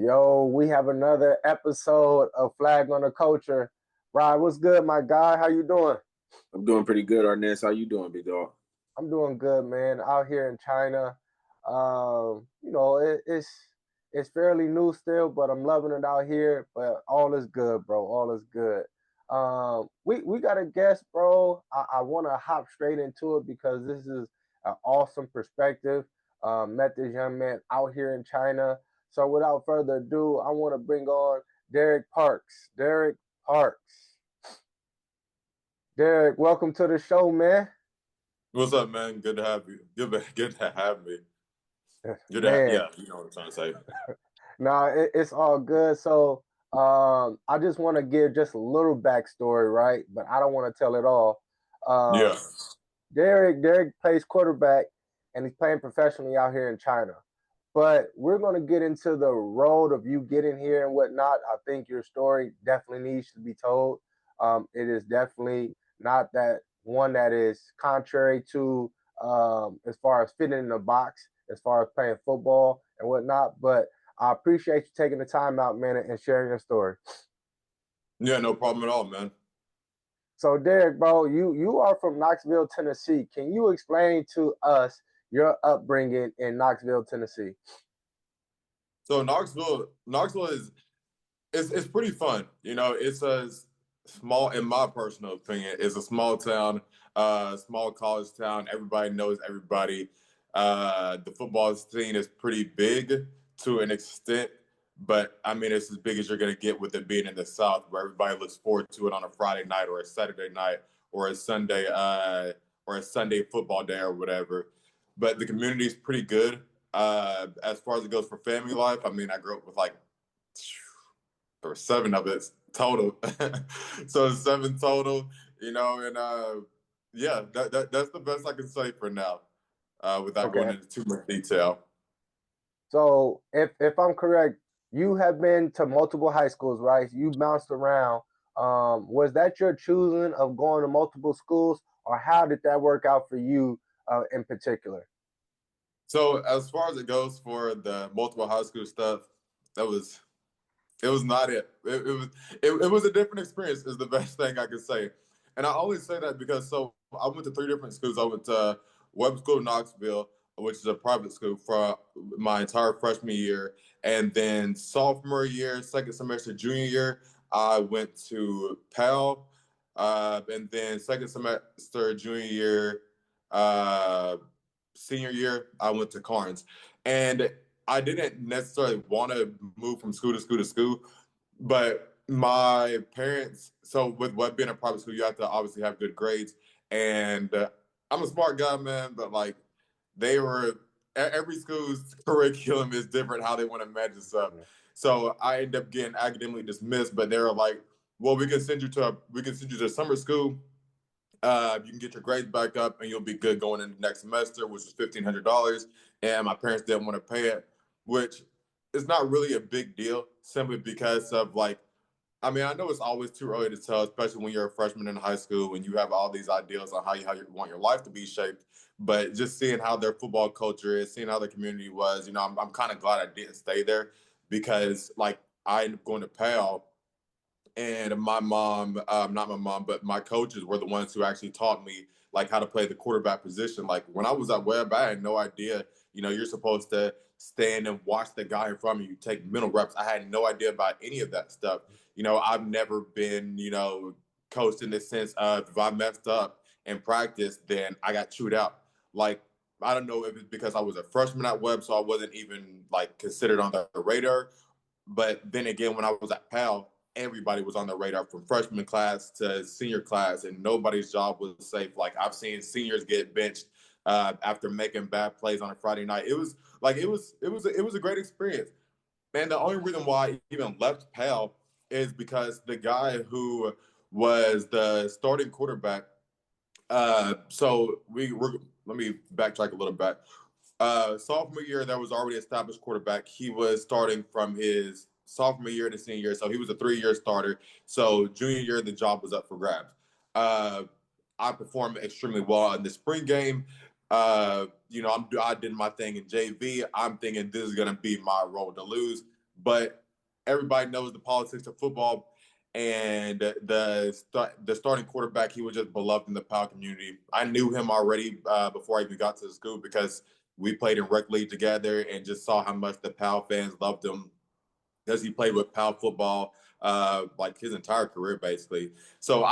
Yo, we have another episode of Flag on the Culture. Rod, what's good, my guy? How you doing? I'm doing pretty good, Arness. How you doing, big dog? I'm doing good, man. Out here in China, it's fairly new still, but I'm loving it out here. But all is good, bro. All is good. We got a guest, bro. I want to hop straight into it because this is an awesome perspective. Met this young man out here in China. So without further ado, I want to bring on Derrick Parks. Derrick Parks. Derrick, welcome to the show, man. What's up, man? Good to have you. Good to have me. Man, Yeah, you know what I'm trying to say. no, it's all good. So, I just want to give just a little backstory, right? But I don't want to tell it all. Yeah. Um, Derrick plays quarterback, and he's playing professionally out here in China. But we're going to get into the road of you getting here and whatnot. I think your story definitely needs to be told. It is definitely not that one that is contrary to as far as fitting in the box, as far as playing football and whatnot. But I appreciate you taking the time out, man, and sharing your story. Yeah, no problem at all, man. So, Derrick, bro, you are from Knoxville, Tennessee. Can you explain to us your upbringing in Knoxville, Tennessee? So Knoxville is it's pretty fun. You know, it's a small, in my personal opinion, it's a small town, small college town. Everybody knows everybody. The football scene is pretty big to an extent, but I mean, it's as big as you're going to get with it being in the South, where everybody looks forward to it on a Friday night or a Saturday night or a Sunday football day or whatever. But the community is pretty good. As far as it goes for family life, I mean, I grew up with like there were seven of it total. So seven total, you know, and yeah, that's the best I can say for now, without going Okay. into too much detail. So if I'm correct, you have been to multiple high schools, right? You bounced around. Was that your choosing of going to multiple schools, or how did that work out for you in particular? So as far as it goes for the multiple high school stuff, that was it was not it. It was a different experience is the best thing I can say. And I only say that because so I went to three different schools. I went to Web School Knoxville, which is a private school for my entire freshman year. And then sophomore year, second semester, junior year, I went to Pell. And then second semester, junior year, uh, senior year, I went to Carnes. And I didn't necessarily want to move from school to school to school, but my parents. So with what being a private school, you have to obviously have good grades, and I'm a smart guy, man. But like, they were every school's curriculum is different how they want to match this up. So I ended up getting academically dismissed, but they were like, "Well, we can send you to summer school. You can get your grades back up, and you'll be good going into next semester," which was $1,500. And my parents didn't want to pay it, which is not really a big deal, simply because of like, I mean, I know it's always too early to tell, especially when you're a freshman in high school and you have all these ideals on how you want your life to be shaped. But just seeing how their football culture is, seeing how the community was, you know, I'm kind of glad I didn't stay there because like I ended up going to Pal, and my mom, not my mom, but my coaches were the ones who actually taught me like how to play the quarterback position. Like when I was at Webb, I had no idea. You know, you're supposed to stand and watch the guy in front of you take mental reps. I had no idea about any of that stuff. You know, I've never been, you know, coached in the sense of if I messed up in practice, then I got chewed out. Like I don't know if it's because I was a freshman at Webb, so I wasn't even like considered on the radar. But then again, when I was at Pal, everybody was on the radar from freshman class to senior class, and nobody's job was safe. Like I've seen seniors get benched after making bad plays on a Friday night. It was like it was a great experience. And the only reason why I even left Pal is because the guy who was the starting quarterback. So we were. Let me backtrack a little bit. Sophomore year, there was already established quarterback. He was starting from his sophomore year to senior year, so he was a 3-year starter. So junior year, the job was up for grabs. Uh, I performed extremely well in the spring game. You know, I did my thing in JV. I'm thinking this is going to be my role to lose. but everybody knows the politics of football. And the starting quarterback, he was just beloved in the Powell community. I knew him already before I even got to the school because we played in rec league together and just saw how much the Powell fans loved him because he played with Powell football like his entire career, basically. So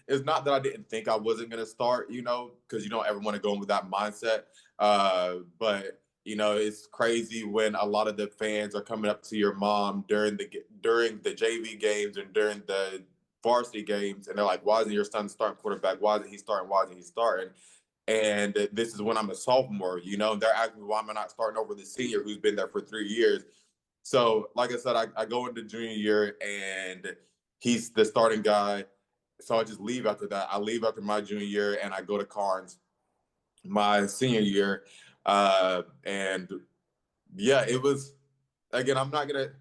it's not that I didn't think I wasn't going to start, because you don't ever want to go in with that mindset. But it's crazy when a lot of the fans are coming up to your mom during the JV games and during the varsity games, and they're like, "Why isn't your son starting quarterback? Why isn't he starting? Why isn't he starting?" And this is when I'm a sophomore. They're asking me why am I not starting over the senior who's been there for 3 years. So, like I said, I go into junior year and he's the starting guy. So I just leave after that. I leave after my junior year and I go to Carnes my senior year. And yeah, it was, again, I'm not going to,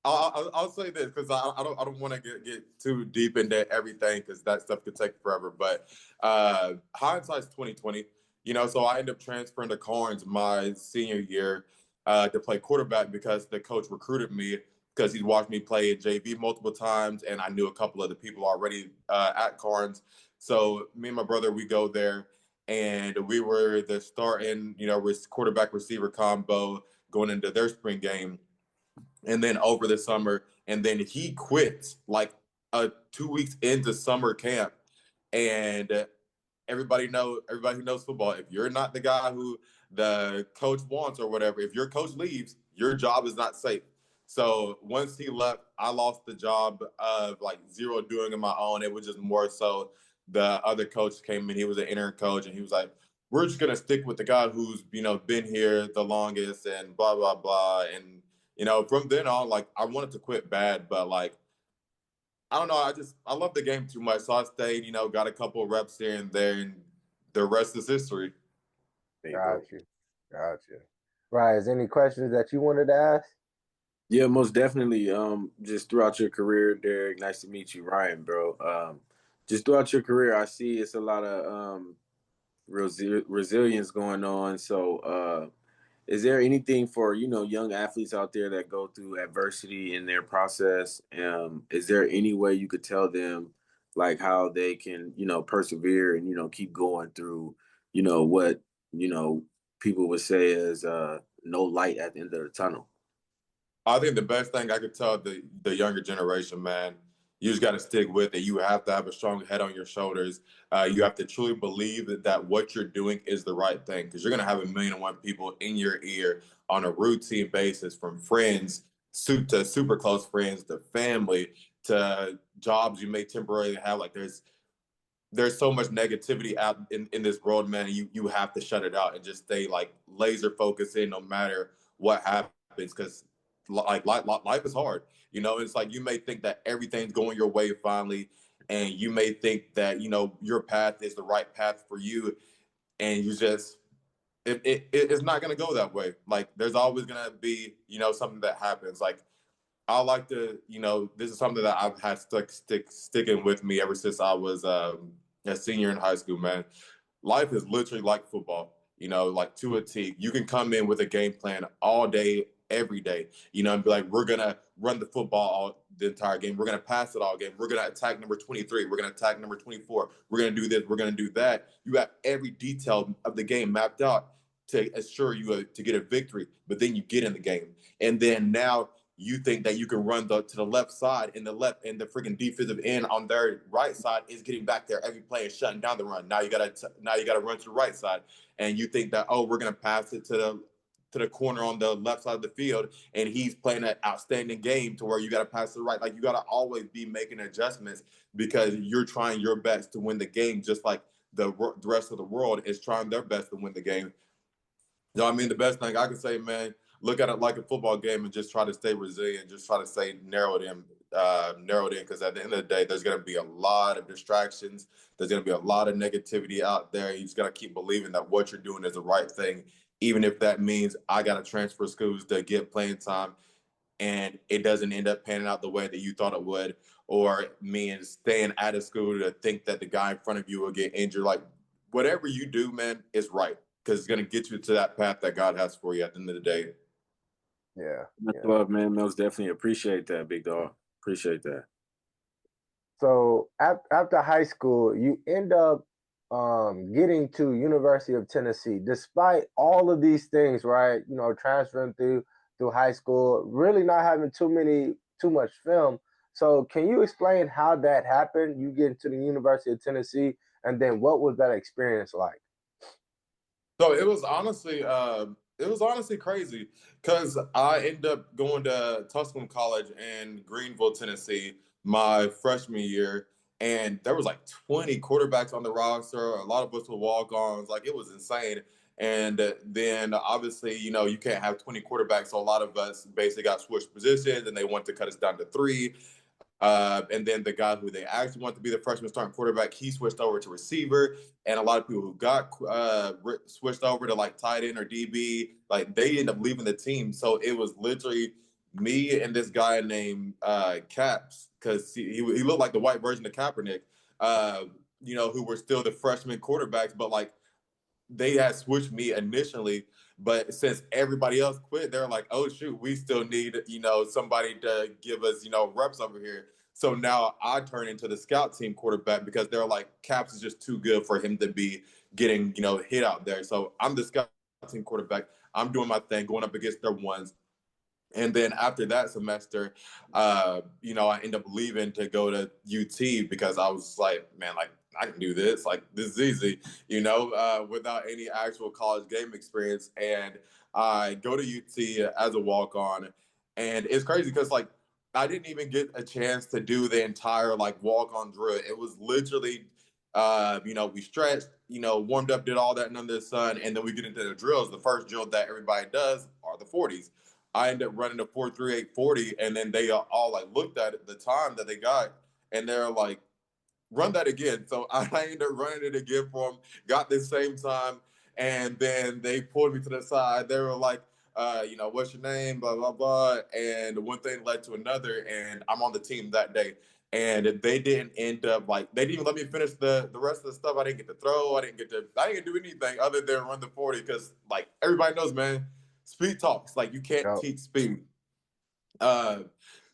I'll say this because I don't want to get too deep into everything because that stuff could take forever. But hindsight's 2020. So I ended up transferring to Carnes my senior year to play quarterback because the coach recruited me because he'd watched me play at JV multiple times and I knew a couple of the people already at Carnes. So me and my brother, we go there and we were the starting, quarterback receiver combo going into their spring game. And then over the summer, and then he quits like 2 weeks into summer camp. And everybody who knows football, if you're not the guy who the coach wants or whatever, if your coach leaves, your job is not safe. So once he left, I lost the job of like zero doing it my own. It was just more so the other coach came in, he was an interim coach, and he was like, we're just gonna stick with the guy who's been here the longest and blah blah blah. And from then on, like I wanted to quit bad, but like I don't know, I love the game too much. So I stayed, got a couple of reps here and there, and the rest is history. Got you. Right. Is any questions that you wanted to ask? Yeah, most definitely. Just throughout your career, Derrick, nice to meet you, Ryan, bro. Just throughout your career, I see it's a lot of resilience going on. So, is there anything for young athletes out there that go through adversity in their process? Is there any way you could tell them like how they can persevere and keep going through what people would say is no light at the end of the tunnel? I think the best thing I could tell the younger generation, man, you just got to stick with it. You have to have a strong head on your shoulders. You have to truly believe that what you're doing is the right thing because you're going to have 1,000,001 people in your ear on a routine basis, from friends to super close friends to family to jobs you may temporarily have. Like there's so much negativity out in this world, man. You have to shut it out and just stay like laser focused in no matter what happens because like life is hard. It's like you may think that everything's going your way finally, and you may think that your path is the right path for you, and you just it's not going to go that way. Like there's always going to be something that happens. Like I like to this is something that I've had sticking with me ever since I was a senior in high school, man. Life is literally like football, like to a T. You can come in with a game plan all day, every day, and be like, we're going to run the football all the entire game. We're going to pass it all game. We're going to attack number 23. We're going to attack number 24. We're going to do this. We're going to do that. You have every detail of the game mapped out to assure you to get a victory, but then you get in the game. And then now you think that you can run to the left side, and the freaking defensive end on their right side is getting back there every play and shutting down the run. Now you gotta run to the right side, and you think that we're gonna pass it to the corner on the left side of the field, and he's playing an outstanding game to where you gotta pass to the right. Like you gotta always be making adjustments because you're trying your best to win the game, just like the rest of the world is trying their best to win the game. The best thing I can say, man, look at it like a football game and just try to stay resilient. Just try to stay narrowed in. Because at the end of the day, there's going to be a lot of distractions. There's going to be a lot of negativity out there. You just got to keep believing that what you're doing is the right thing, even if that means I got to transfer schools to get playing time and it doesn't end up panning out the way that you thought it would, or means staying out of school to think that the guy in front of you will get injured. Like whatever you do, man, is right because it's going to get you to that path that God has for you at the end of the day. Yeah, Much yeah. love, man. Most definitely appreciate that, big dog. Appreciate that. So after high school, you end up getting to University of Tennessee, despite all of these things, right? You know, transferring through high school, really not having too much film. So can you explain how that happened? You get into the University of Tennessee, and then what was that experience like? So it was honestly crazy because I ended up going to Tusculum College in Greenville, Tennessee, my freshman year, and there was like 20 quarterbacks on the roster. A lot of us were walk-ons, like it was insane. And then obviously, you know, you can't have 20 quarterbacks, so a lot of us basically got switched positions, and they wanted to cut us down to three. And then the guy who they actually want to be the freshman starting quarterback, he switched over to receiver. And a lot of people who got switched over to like tight end or DB, like they ended up leaving the team. So it was literally me and this guy named Caps, because he looked like the white version of Kaepernick, you know, who were still the freshman quarterbacks, but like they had switched me initially, but since everybody else quit, they're like, oh shoot, we still need, you know, somebody to give us, you know, reps over here. So now I turn into the scout team quarterback because they're like, Caps is just too good for him to be getting, you know, hit out there. So I'm the scout team quarterback. I'm doing my thing, going up against their ones. And then after that semester, you know, I end up leaving to go to UT because I was like, man, like I can do this. Like this is easy, you know, without any actual college game experience. And I go to UT as a walk on, and it's crazy because like I didn't even get a chance to do the entire like walk on drill. It was literally. You know, we stretched, you know, warmed up, did all that under the sun, and then we get into the drills. The first drill that everybody does are the 40s. I ended up running a 4.3840, and then they all like looked at it, the time that they got, and they're like, run that again. So I ended up running it again for them, got the same time, and then they pulled me to the side. They were like, you know, what's your name? Blah, blah, blah. And one thing led to another, and I'm on the team that day. And they didn't end up like they didn't even let me finish the rest of the stuff. I didn't get to throw. I didn't get to do anything other than run the 40 because like everybody knows, man, speed talks. Like you can't Yep. teach speed. Uh,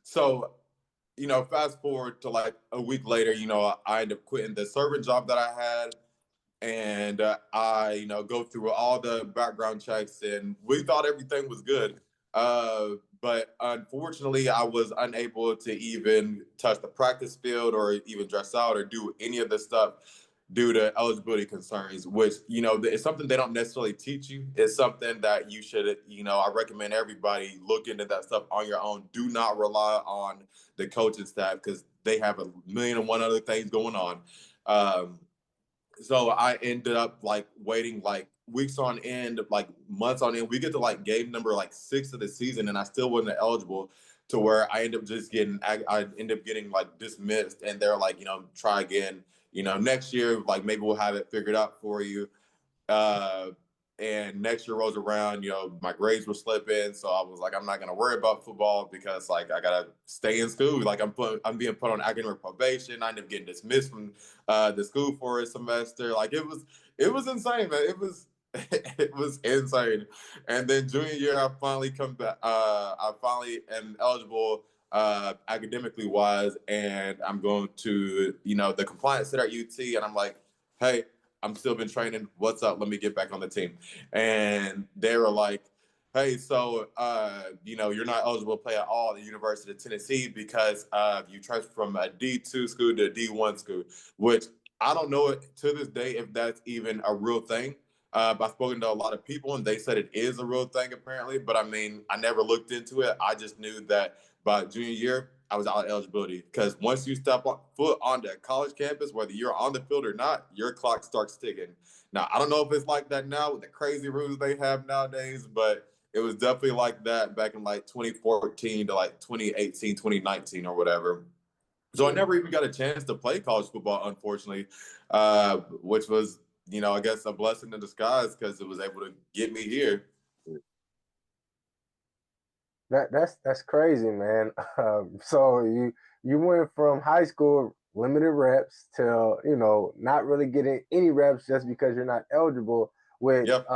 so you know, fast forward to like a week later, you know, I end up quitting the servant job that I had, and I, you know, go through all the background checks, and we thought everything was good. But unfortunately, I was unable to even touch the practice field or even dress out or do any of the stuff due to eligibility concerns, which, you know, it's something they don't necessarily teach you. It's something that you should, you know, I recommend everybody look into that stuff on your own. Do not rely on the coaching staff because they have a million and one other things going on. Um, so I ended up like waiting like weeks on end, like months on end. We get to like game number like 6 of the season, and I still wasn't eligible. To where I end up just getting, I end up getting like dismissed, and they're like, you know, try again. You know, next year, like maybe we'll have it figured out for you. Uh, and next year rolls around, you know, my grades were slipping, so I was like, I'm not gonna worry about football because like I gotta stay in school. Like I'm being put on academic probation. I ended up getting dismissed from the school for a semester. Like it was insane, man. It was it was insane. And then junior year, I finally come back. I finally am eligible academically wise, and I'm going to, you know, the compliance center at UT, and I'm like, hey, I'm still been training. What's up? Let me get back on the team. And they were like, hey, so you know, you're not eligible to play at all at the University of Tennessee because you transferred from a D2 school to a D1 school, which I don't know to this day if that's even a real thing. I've spoken to a lot of people and they said it is a real thing apparently, but I mean, I never looked into it. I just knew that by junior year, I was out of eligibility because once you step foot on the college campus, whether you're on the field or not, your clock starts ticking. Now, I don't know if it's like that now with the crazy rules they have nowadays, but it was definitely like that back in like 2014 to like 2018, 2019 or whatever. So I never even got a chance to play college football, unfortunately, which was, you know, I guess a blessing in disguise because it was able to get me here. That's crazy, man. So you went from high school limited reps to not really getting any reps just because you're not eligible. With Yep.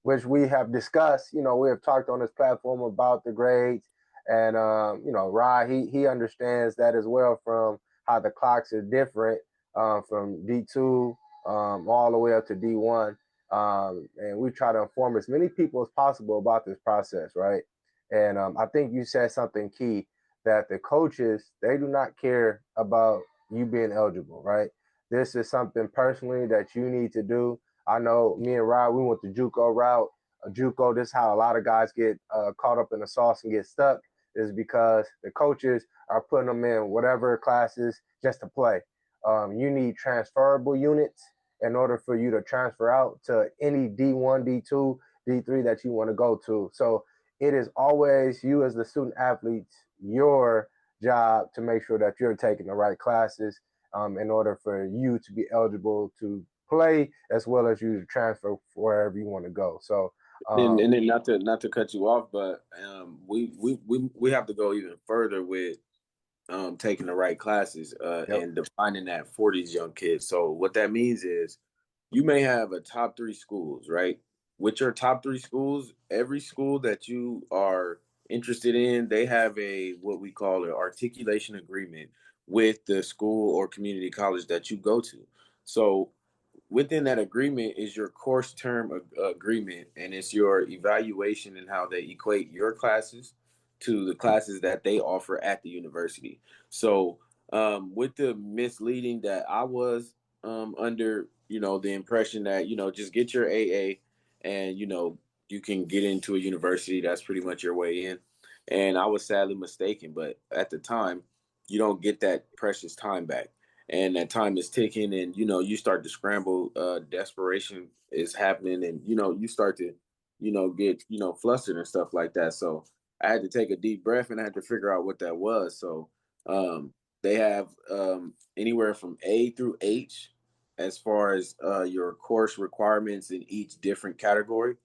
which we have discussed. We have talked on this platform about the grades, and Rod, he understands that as well from how the clocks are different from D2 all the way up to D1. And we try to inform as many people as possible about this process, right? And I think you said something key, that the coaches, they do not care about you being eligible, right? This is something personally that you need to do. I know me and Rod, we went the JUCO route. JUCO, this is how a lot of guys get caught up in the sauce and get stuck, is because the coaches are putting them in whatever classes just to play. You need transferable units in order for you to transfer out to any D1, D2, D3 that you want to go to. So it is always you as the student athletes, your job to make sure that you're taking the right classes in order for you to be eligible to play, as well as you to transfer wherever you want to go. So and then not to cut you off, but we have to go even further with taking the right classes and defining that for these young kids. So what that means is you may have a top 3 schools, right? With your top 3 schools, every school that you are interested in, they have a what we call an articulation agreement with the school or community college that you go to. So within that agreement is your course term agreement, and it's your evaluation and how they equate your classes to the classes that they offer at the university. So with the misleading that I was under, the impression that, just get your AA and, you can get into a university. That's pretty much your way in. And I was sadly mistaken. But at the time, you don't get that precious time back. And that time is ticking, and, you start to scramble. Desperation is happening, and, you start to, get, flustered and stuff like that. So I had to take a deep breath, and I had to figure out what that was. So they have anywhere from A through H as far as your course requirements in each different category.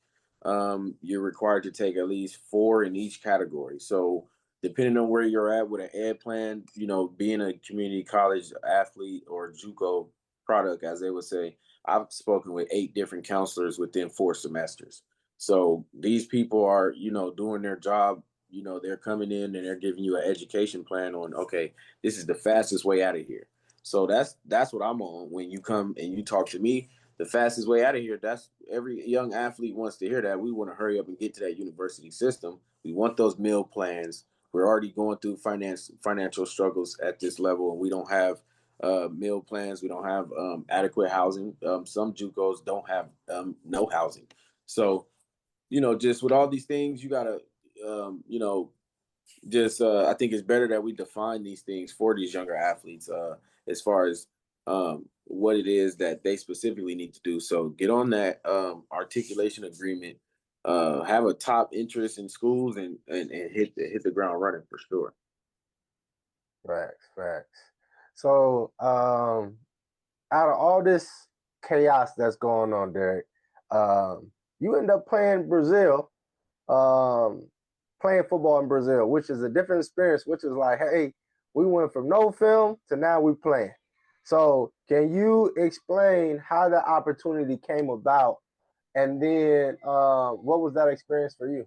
You're required to take at least 4 in each category. So depending on where you're at with an ed plan, being a community college athlete or JUCO product, as they would say, I've spoken with 8 different counselors within 4 semesters. So these people are, doing their job. They're coming in and they're giving you an education plan on, okay, this is the fastest way out of here. So that's what I'm on. When you come and you talk to me, the fastest way out of here, that's every young athlete wants to hear that. We want to hurry up and get to that university system. We want those meal plans. We're already going through financial struggles at this level, and we don't have meal plans. We don't have adequate housing. Some JUCOs don't have no housing. So, just with all these things, you gotta, I think it's better that we define these things for these younger athletes as far as what it is that they specifically need to do. So get on that articulation agreement, have a top interest in schools, and hit the ground running for sure. Facts. So out of all this chaos that's going on, Derrick, you end up playing Brazil. Playing football in Brazil, which is a different experience, which is like, hey, we went from no film to now we playing. So can you explain how the opportunity came about? And then what was that experience for you?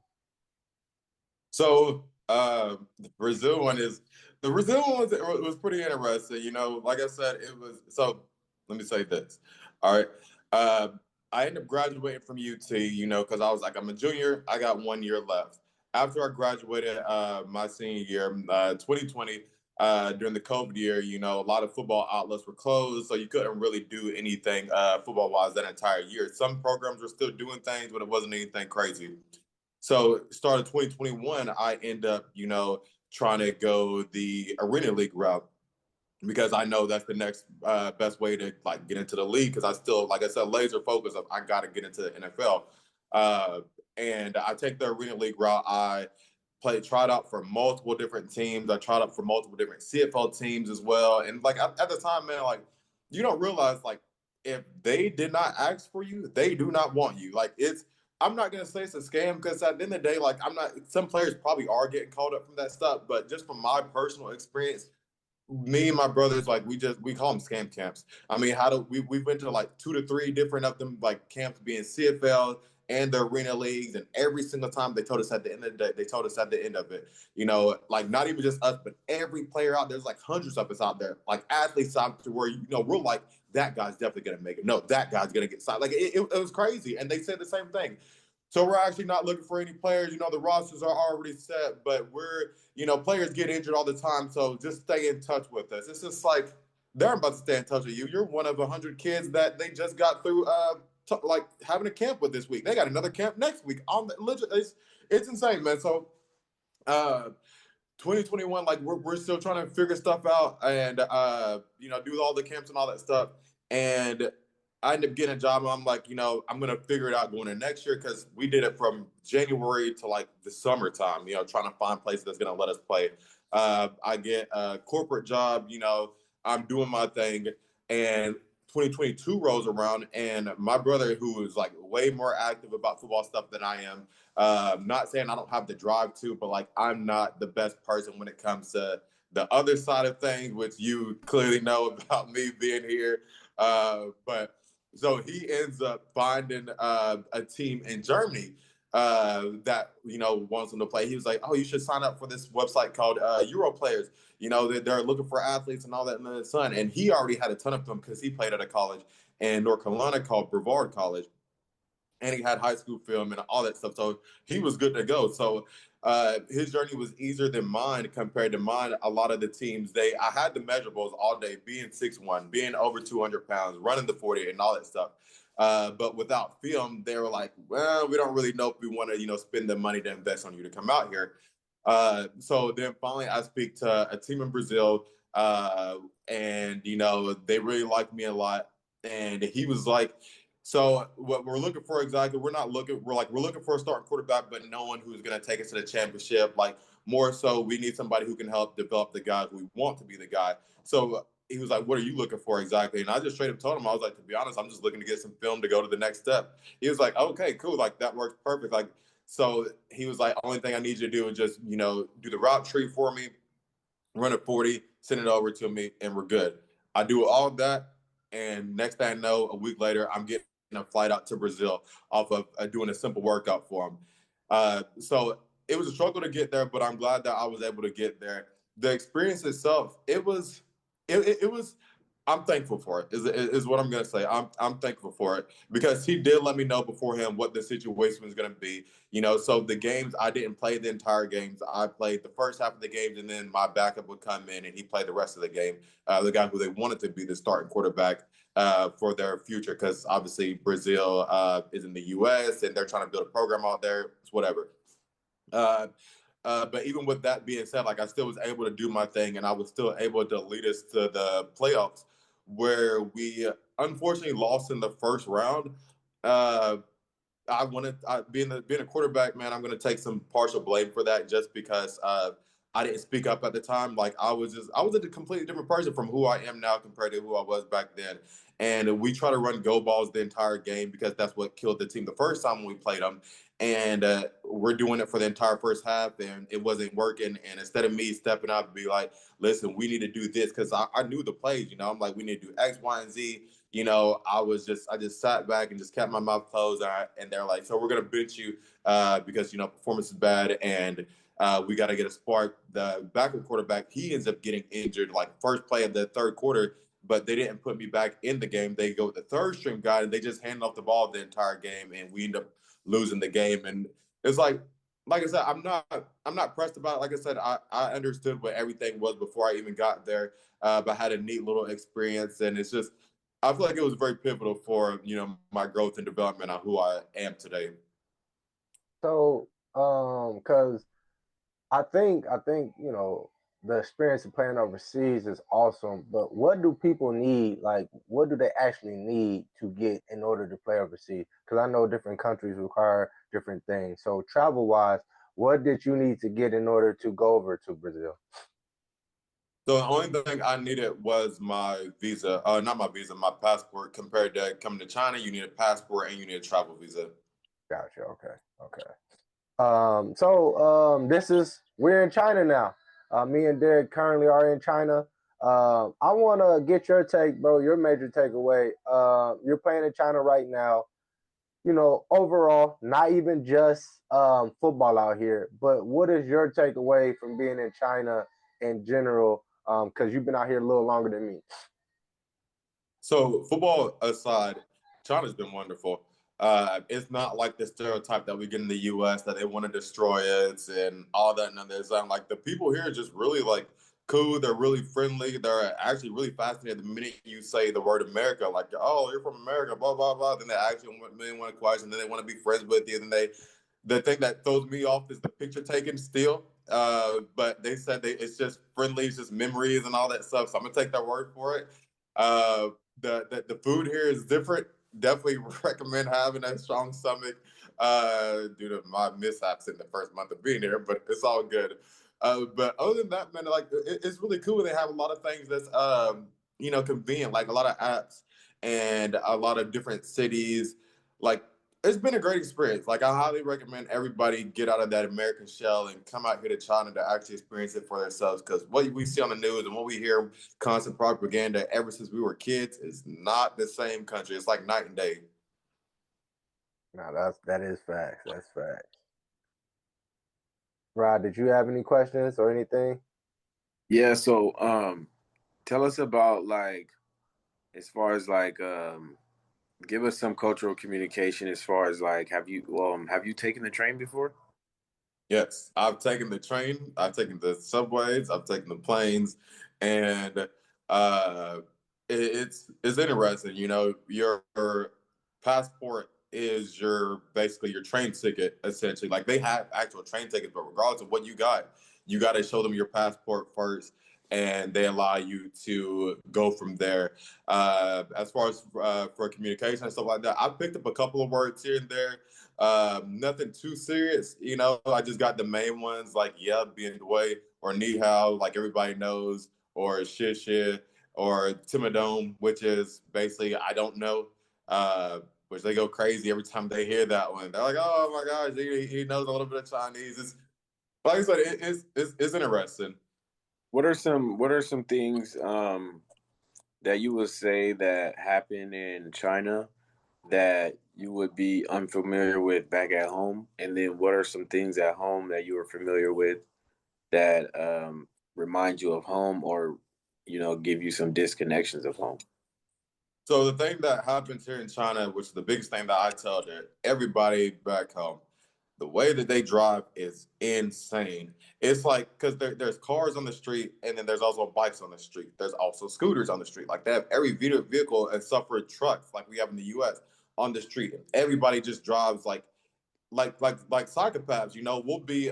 So the Brazil one was pretty interesting. Like I said, it was. So let me say this. All right. I ended up graduating from UT, because I was like, I'm a junior. I got 1 year left. After I graduated my senior year, 2020, during the COVID year, a lot of football outlets were closed, so you couldn't really do anything football-wise that entire year. Some programs were still doing things, but it wasn't anything crazy. So started 2021, I end up, trying to go the Arena League route, because I know that's the next best way to get into the league. Because I still, like I said, laser focus of I got to get into the NFL. And I take the Arena League route. I tried out for multiple different teams. I tried out for multiple different CFL teams as well. And at the time, man, you don't realize if they did not ask for you, they do not want you. I'm not gonna say it's a scam, because at the end of the day, I'm not. Some players probably are getting caught up from that stuff, but just from my personal experience, me and my brothers, we call them scam camps. I mean, we went to 2 to 3 different of them, camps being CFL, and the arena leagues. And every single time they told us at the end of the day, they told us at the end of it, you know, like not even just us, but every player out there's like hundreds of us out there, like athletes out to where, you know, we're like, that guy's definitely going to make it. No, that guy's going to get signed. Like it was crazy. And they said the same thing. So we're actually not looking for any players. You know, the rosters are already set, but you know, players get injured all the time. So just stay in touch with us. It's just like, they're about to stay in touch with you. You're one of 100 kids that they just got through, like having a camp with this week. They got another camp next week. It's insane, man. So, 2021, like we're still trying to figure stuff out and you know, do all the camps and all that stuff. And I ended up getting a job, and I'm like, you know, I'm gonna figure it out going into next year, because we did it from January to like the summertime, you know, trying to find places that's gonna let us play. I get a corporate job, you know, I'm doing my thing, and 2022 rolls around, and my brother, who is like way more active about football stuff than I am, not saying I don't have the drive to, but like I'm not the best person when it comes to the other side of things, which you clearly know about me being here. But so he ends up finding a team in Germany that, you know, wants him to play. He was like, "Oh, you should sign up for this website called Euro Players. You know, they're looking for athletes and all that in the sun." And he already had a ton of them because he played at a college in North Carolina called Brevard College, and he had high school film and all that stuff. So he was good to go. So his journey was easier than mine compared to mine. A lot of the teams, I had the measurables all day, being 6'1", being over 200 pounds, running the 40 and all that stuff. But without film, they were like, well, we don't really know if we want to, you know, spend the money to invest on you to come out here. So then finally I speak to a team in Brazil, and, you know, they really liked me a lot. And he was like, so what we're looking for exactly, we're looking for a starting quarterback, but no one who's going to take us to the championship. Like, more so, we need somebody who can help develop the guys we want to be the guy. So he was like, "What are you looking for exactly?" And I just straight up told him, I was like, "To be honest, I'm just looking to get some film to go to the next step." He was like, "Okay, cool. Like, that works perfect." Like, so he was like, "Only thing I need you to do is just, you know, do the route tree for me, run a 40, send it over to me, and we're good." I do all of that, and next thing I know, a week later, I'm getting a flight out to Brazil off of doing a simple workout for him. So it was a struggle to get there, but I'm glad that I was able to get there. The experience itself, it was. I'm thankful for it. Is what I'm gonna say. I'm thankful for it, because he did let me know beforehand what the situation was gonna be. You know, so the games, I didn't play the entire games. I played the first half of the games, and then my backup would come in and he played the rest of the game. The guy who they wanted to be the starting quarterback for their future, because obviously Brazil is in the U.S. and they're trying to build a program out there. It's whatever. But even with that being said, like, I still was able to do my thing, and I was still able to lead us to the playoffs, where we unfortunately lost in the first round. Uh, being a quarterback, man, I'm going to take some partial blame for that, just because I didn't speak up at the time. Like, I was a completely different person from who I am now compared to who I was back then. And we try to run go balls the entire game, because that's what killed the team the first time when we played them. And we're doing it for the entire first half, and it wasn't working. And instead of me stepping up and be like, "Listen, we need to do this," because I knew the plays, you know, I'm like, "We need to do X, Y, and Z." You know, I just sat back and just kept my mouth closed. And they're like, "So we're gonna bench you because, you know, performance is bad, and we got to get a spark." The backup quarterback, he ends up getting injured like first play of the third quarter, but they didn't put me back in the game. They go with the third string guy, and they just hand off the ball the entire game, and we end up losing the game. And it's like I said, I'm not pressed about it. Like I said, I understood what everything was before I even got there, but I had a neat little experience, and it's just, I feel like it was very pivotal for, you know, my growth and development on who I am today. So, because I think you know the experience of playing overseas is awesome, but what do people need? Like, what do they actually need to get in order to play overseas? Because I know different countries require different things. So, travel wise, what did you need to get in order to go over to Brazil? So the only thing I needed was my visa, not my visa, my passport. Compared to coming to China, you need a passport and you need a travel visa. Gotcha. Okay. Okay. This is we're in China now. Me and Derek currently are in China. I want to get your take, bro. Your major takeaway. You're playing in China right now. overall, not even just football out here, but what is your takeaway from being in China in general? Because you've been out here a little longer than me. So football aside, China's been wonderful. It's not like the stereotype that we get in the U.S. that they want to destroy it and all that. And there's like the people here are just really like cool. They're really friendly. They're actually really fascinated the minute you say the word America. Like, oh, you're from America, blah blah blah. Then they actually want to question. Then they want to be friends with you. Then the thing that throws me off is the picture taken still. But they said it's just friendly, it's just memories and all that stuff. So I'm gonna take their word for it. Uh, the food here is different. Definitely recommend having a strong stomach due to my mishaps in the first month of being here, but it's all good. But other than that, man, like it's really cool. They have a lot of things that's convenient, like a lot of apps and a lot of different cities. Like it's been a great experience. Like I highly recommend everybody get out of that American shell and come out here to China to actually experience it for themselves. Because what we see on the news and what we hear constant propaganda ever since we were kids is not the same country. It's like night and day. No, that is facts. That's facts. Rod, did you have any questions or anything? Yeah, so tell us about like as far as like give us some cultural communication as far as like have you taken the train before? Yes, I've taken the train, I've taken the subways, I've taken the planes, and uh, it's interesting. You know, your passport is your basically your train ticket essentially. Like they have actual train tickets, but regardless of what you got to show them your passport first, and they allow you to go from there. As far as for communication and stuff like that, I picked up a couple of words here and there. Nothing too serious, you know. I just got the main ones like yeah, bien way or ni hao, like everybody knows, or shit shit, or timidome, which is basically I don't know. Which they go crazy every time they hear that one. They're like, "Oh my gosh, he knows a little bit of Chinese." It's like I said, it's interesting. What are some things that you would say that happen in China that you would be unfamiliar with back at home? And then what are some things at home that you are familiar with that remind you of home or, give you some disconnections of home? So the thing that happens here in China, which is the biggest thing that I tell that everybody back home, the way that they drive is insane. It's like because there's cars on the street, and then there's also bikes on the street. There's also scooters on the street. Like they have every vehicle and suffered trucks like we have in the U.S. on the street. And everybody just drives like psychopaths. You know, we'll be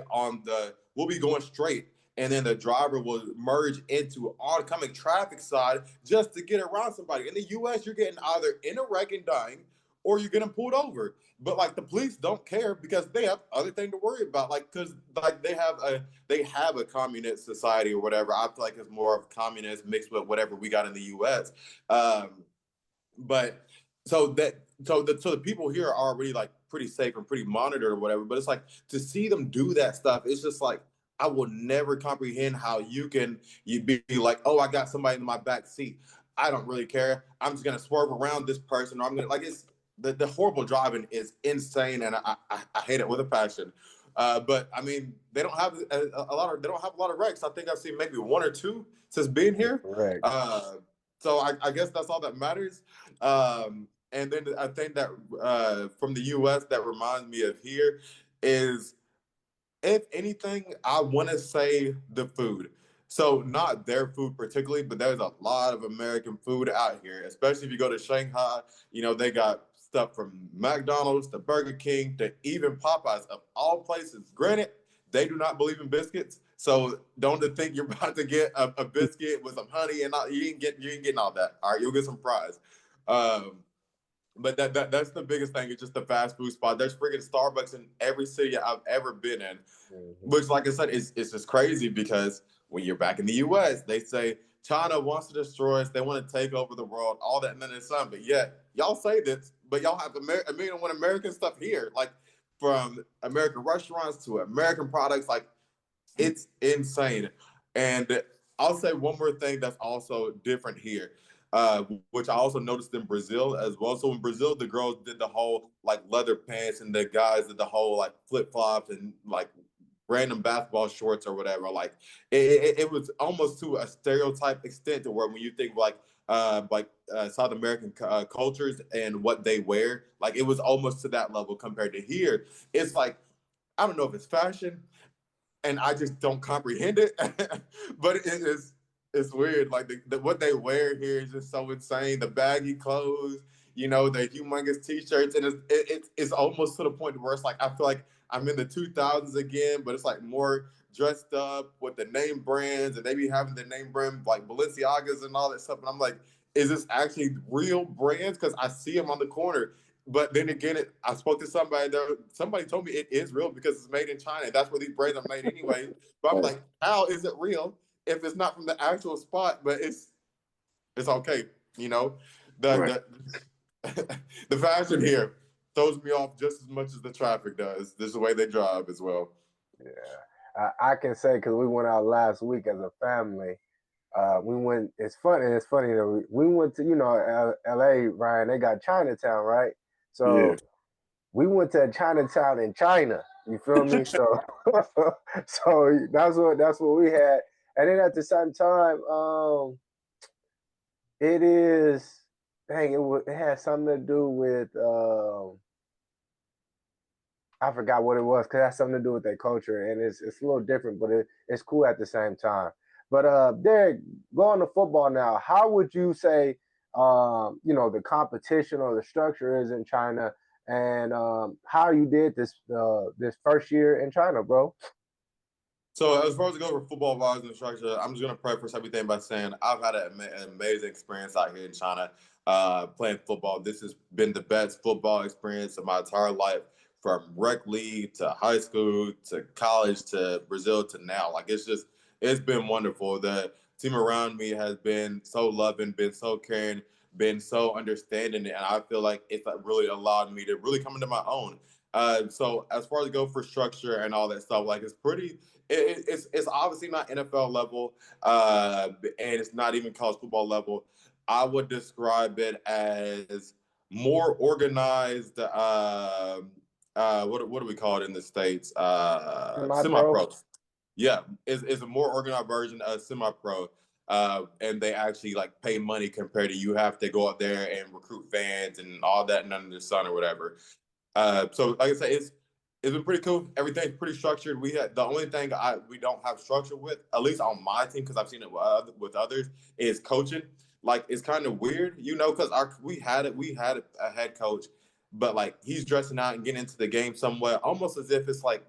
going straight, and then the driver will merge into oncoming traffic side just to get around somebody. In the U.S., you're getting either in a wreck and dying, or you're getting pulled over. But like the police don't care because they have other thing to worry about. Like because like they have a communist society or whatever. I feel like it's more of communist mixed with whatever we got in the U.S. But so the people here are already like pretty safe and pretty monitored or whatever. But it's like to see them do that stuff, it's just like I will never comprehend how you be like, oh, I got somebody in my back seat. I don't really care. I'm just gonna swerve around this person, or I'm gonna like it's the horrible driving is insane, and I hate it with a passion. But I mean, they don't have they don't have a lot of wrecks. I think I've seen maybe one or two since being here. Correct. So I guess that's all that matters. And then I think that from the U.S. that reminds me of here is, if anything, I want to say the food. So not their food particularly, but there's a lot of American food out here, especially if you go to Shanghai. You know, they got stuff from McDonald's to Burger King to even Popeyes of all places. Granted, they do not believe in biscuits. So don't think you're about to get a biscuit with some honey and all, you ain't getting all that. All right, you'll get some fries. Um, but that's the biggest thing. It's just the fast food spot. There's freaking Starbucks in every city I've ever been in, which, like I said, it's just crazy because when you're back in the U.S., they say China wants to destroy us. They want to take over the world, all that, and then it's some. But yet, y'all say this, but y'all have a million and one American stuff here, like from American restaurants to American products. Like it's insane. And I'll say one more thing that's also different here. which I also noticed in Brazil as well. So in Brazil, the girls did the whole like leather pants, and the guys did the whole like flip flops and like random basketball shorts or whatever. Like it was almost to a stereotype extent to where when you think South American cultures and what they wear, like it was almost to that level compared to here. It's like, I don't know if it's fashion and I just don't comprehend it, but it's weird. Like what they wear here is just so insane. The baggy clothes, the humongous t-shirts, and it's almost to the point where it's like I feel like I'm in the 2000s again, but it's like more dressed up with the name brands, and they be having the name brand like Balenciagas and all that stuff. And I'm like, is this actually real brands? Because I see them on the corner. But then again, I spoke to somebody there. Somebody told me it is real because it's made in China. That's where these brands are made anyway. But I'm like, how is it real if it's not from the actual spot? But it's okay, The the fashion here throws me off just as much as the traffic does. This is the way they drive as well. Yeah, I can say because we went out last week as a family. We went. It's funny that we went to L.A. Ryan. They got Chinatown, right? So we went to Chinatown in China. You feel me? So so that's what we had. And then at the same time, it is dang, it had something to do with I forgot what it was because it has something to do with their culture, and it's a little different, but it's cool at the same time. But Derrick, going to football now, how would you say the competition or the structure is in China, and how you did this first year in China, bro? So as far as go for football wise and structure, I'm just gonna preface everything by saying I've had an amazing experience out here in China, playing football. This has been the best football experience of my entire life, from rec league to high school to college to Brazil to now. Like it's been wonderful. The team around me has been so loving, been so caring, been so understanding, and I feel like it's really allowed me to really come into my own. So as far as go for structure and all that stuff, like it's obviously not NFL level, and it's not even college football level. I would describe it as more organized. What do we call it in the States? Semi-pro. Semi-pro. Yeah, it's a more organized version of semi-pro. And they actually like pay money compared to you have to go out there and recruit fans and all that and under the sun or whatever. So like I said, it's been pretty cool. Everything's pretty structured. We had the only thing we don't have structure with, at least on my team, because I've seen it with others, is coaching. Like it's kind of weird, because we had a head coach, but like he's dressing out and getting into the game somewhere, almost as if it's like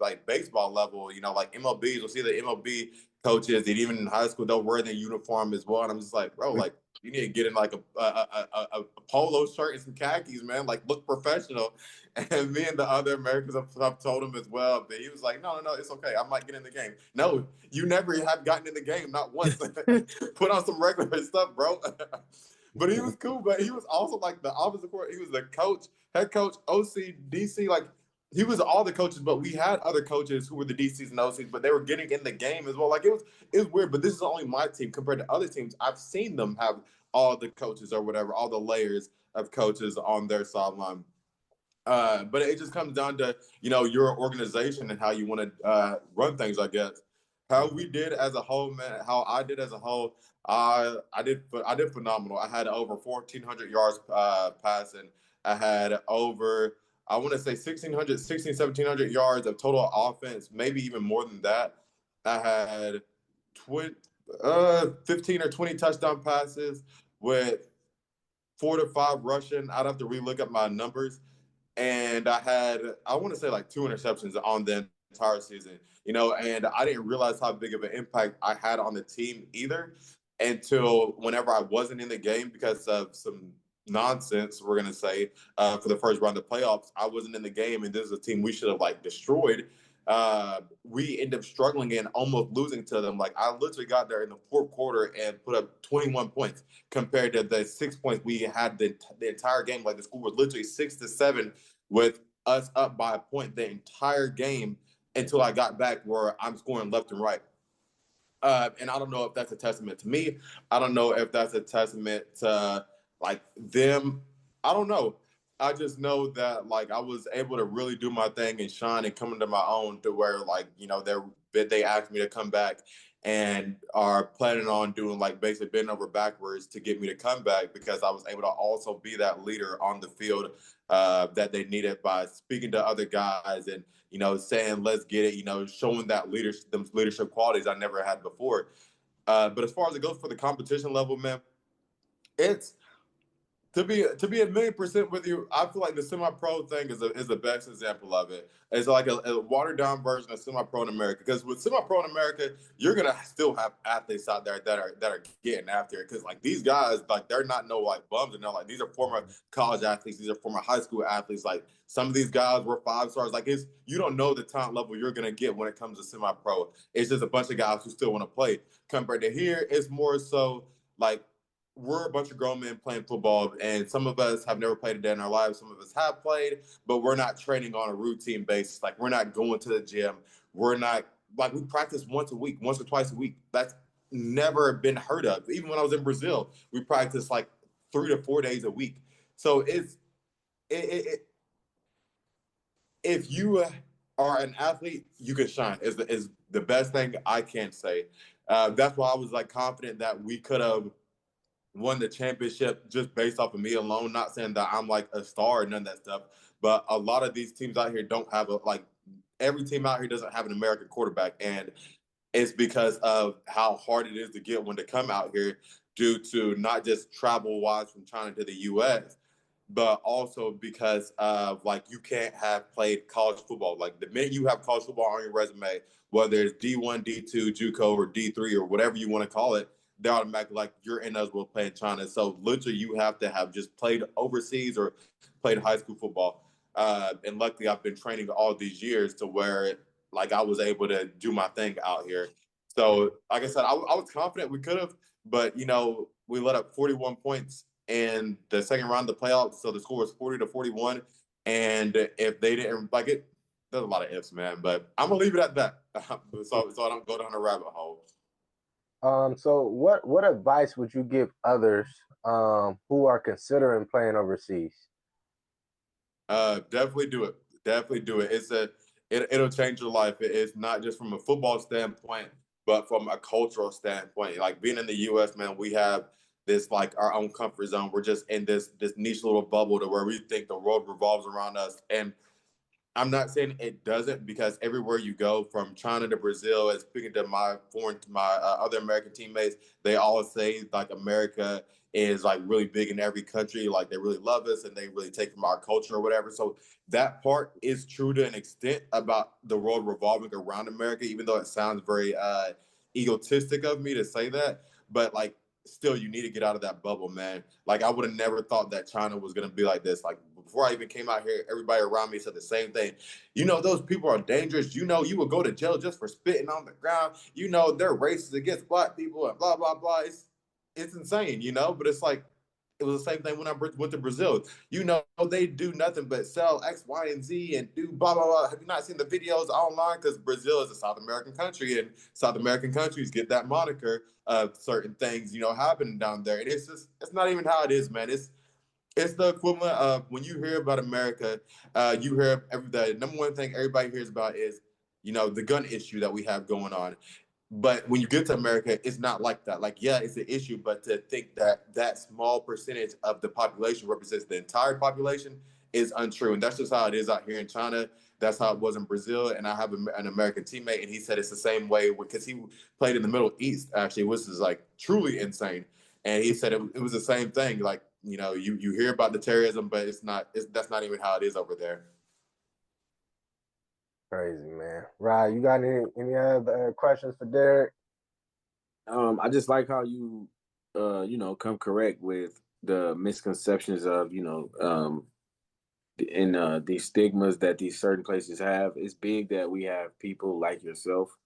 like baseball level, like MLBs. You'll see the MLB coaches that even in high school they'll wear their uniform as well, and I'm just like, bro, like you need to get in like a polo shirt and some khakis, man. Like look professional. And me and the other Americans have told him as well, but he was like, no, it's okay. I might get in the game. No, you never have gotten in the game, not once. Put on some regular stuff, bro. But he was cool, but he was also like the opposite court. He was the coach, head coach, OC, DC. Like he was all the coaches, but we had other coaches who were the DCs and OCs, but they were getting in the game as well. Like it was weird, but this is only my team compared to other teams. I've seen them have all the coaches or whatever, all the layers of coaches on their sideline. But it just comes down to your organization and how you want to run things, I guess. How we did as a whole, man. How I did as a whole, I did phenomenal. I had over 1,400 yards passing. I had over, I want to say 1,700 yards of total offense, maybe even more than that. I had 15 or 20 touchdown passes with 4 to 5 rushing. I'd have to relook at my numbers. And I want to say like 2 interceptions on the entire season, and I didn't realize how big of an impact I had on the team either until whenever I wasn't in the game because of some nonsense, we're going to say, for the first round of playoffs. I wasn't in the game, and this is a team we should have like destroyed. We end up struggling and almost losing to them. Like I literally got there in the fourth quarter and put up 21 points compared to the 6 points we had the entire game. Like the score was literally 6-7 with us up by a point the entire game until I got back where I'm scoring left and right. And I don't know if that's a testament to me. I don't know if that's a testament to like them. I don't know. I just know that like I was able to really do my thing and shine and come into my own to where like, you know, they asked me to come back and are planning on doing like basically bending over backwards to get me to come back because I was able to also be that leader on the field that they needed by speaking to other guys and, you know, saying, let's get it, you know, showing that leadership qualities I never had before. But as far as it goes for the competition level, man, it's to be a million percent with you. I feel like the semi-pro thing is the best example of it. It's like a watered down version of semi-pro in America. Because with semi-pro in America, you're gonna still have athletes out there that are getting after it. Because like these guys, like they're not no like bums, and they're like these are former college athletes, these are former high school athletes. Like some of these guys were 5 stars. Like you don't know the talent level you're gonna get when it comes to semi-pro. It's just a bunch of guys who still want to play. Compared to here, it's more so like we're a bunch of grown men playing football, and some of us have never played a day in our lives. Some of us have played, but we're not training on a routine basis. Like we're not going to the gym. We're not like we practice once a week, once or twice a week. That's never been heard of. Even when I was in Brazil, we practiced like 3 to 4 days a week. So if you are an athlete, you can shine. Is the best thing I can say. That's why I was like confident that we could have won the championship just based off of me alone. Not saying that I'm like a star or none of that stuff, but a lot of these teams out here don't have every team out here doesn't have an American quarterback, and it's because of how hard it is to get one to come out here due to not just travel wise from China to the U.S., but also because of like you can't have played college football. Like the minute you have college football on your resume, whether it's D1, D2, JUCO, or D3, or whatever you want to call it, they're automatically like you're ineligible to play in China. So literally, you have to have just played overseas or played high school football. And luckily, I've been training all these years to where like I was able to do my thing out here. So, like I said, I was confident we could have, but you know, we let up 41 points in the second round of the playoffs. So the score was 40-41. And if they didn't like it, there's a lot of ifs, man. But I'm gonna leave it at that, so I don't go down a rabbit hole. So what advice would you give others who are considering playing overseas? Definitely do it. Definitely do it. It'll change your life. It's not just from a football standpoint, but from a cultural standpoint. Like being in the U.S., man, we have this like our own comfort zone. We're just in this niche little bubble to where we think the world revolves around us. And I'm not saying it doesn't, because everywhere you go, from China to Brazil, and speaking to my other American teammates, they all say like America is like really big in every country, like they really love us and they really take from our culture or whatever. So that part is true to an extent about the world revolving around America, even though it sounds very egotistic of me to say that. But like, still, you need to get out of that bubble, man. Like I would have never thought that China was gonna be like this. Like before I even came out here, everybody around me said the same thing. You know, those people are dangerous. You know, you will go to jail just for spitting on the ground. You know, they're racist against black people and blah, blah, blah. It's insane, you know, but it's like, it was the same thing when I went to Brazil. You know, they do nothing but sell X, Y, and Z and do blah, blah, blah. Have you not seen the videos online? Because Brazil is a South American country, and South American countries get that moniker of certain things, you know, happening down there. And it's not even how it is, man. It's the equivalent of when you hear about America, you hear the number one thing everybody hears about is, you know, the gun issue that we have going on. But when you get to America, it's not like that. Like, yeah, it's an issue, but to think that that small percentage of the population represents the entire population is untrue. And that's just how it is out here in China. That's how it was in Brazil. And I have an American teammate, and he said it's the same way because he played in the Middle East, actually, which is like truly insane. And he said it was the same thing. Like, you know, you hear about the terrorism, but that's not even how it is over there. Crazy, man. Right. You got any other questions for Derrick? I just like how you, you know, come correct with the misconceptions of, you know, and these stigmas that these certain places have. It's big that we have people like yourself.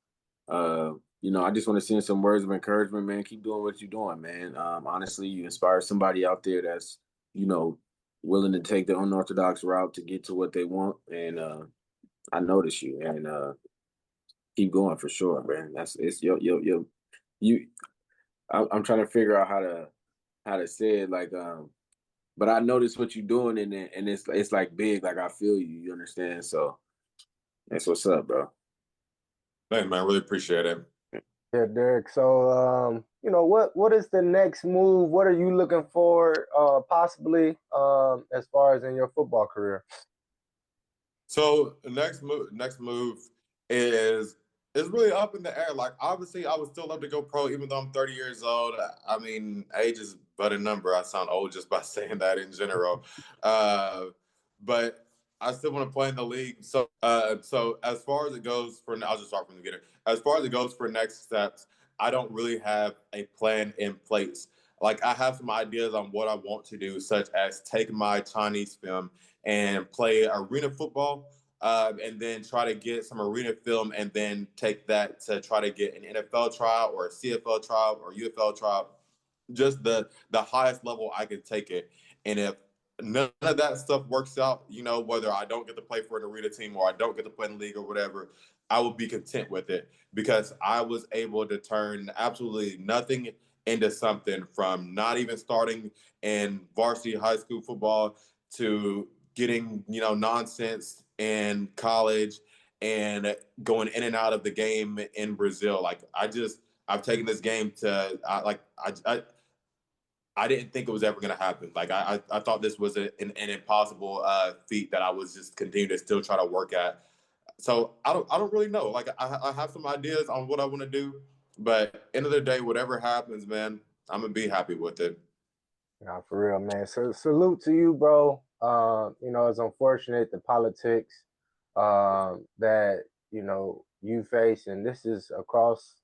You know, I just want to send some words of encouragement, man. Keep doing what you're doing, man. Honestly, you inspire somebody out there that's, you know, willing to take the unorthodox route to get to what they want. And I notice you, and keep going for sure, man. It's your you. I'm trying to figure out how to say it. Like, but I noticed what you're doing in it, and it's like big. Like I feel you. You understand? So that's what's up, bro. Thanks, man. I really appreciate it. Yeah, Derek. So, what is the next move? What are you looking for, possibly, as far as in your football career? So the next move is really up in the air. Like obviously, I would still love to go pro, even though I'm 30 years old. I mean, age is but a number. I sound old just by saying that in general. But I still want to play in the league. So as far as it goes for, I'll just start from the beginning. As far as it goes for next steps, I don't really have a plan in place. Like I have some ideas on what I want to do, such as take my Chinese film and play arena football, and then try to get some arena film, and then take that to try to get an NFL trial or a CFL trial or UFL trial, just the highest level I can take it. And if none of that stuff works out, whether I don't get to play for an arena team or I don't get to play in the league or whatever, I would be content with it because I was able to turn absolutely nothing into something, from not even starting in varsity high school football to getting, nonsense in college and going in and out of the game in Brazil. Like I've taken this game to I didn't think it was ever going to happen. Like I thought this was an impossible feat that I was just continuing to still try to work at. So I don't really know. Like I have some ideas on what I want to do, but end of the day, whatever happens, man, I'm gonna be happy with it. Nah, for real, man. So salute to you, bro. It's unfortunate the politics that you face, and this is across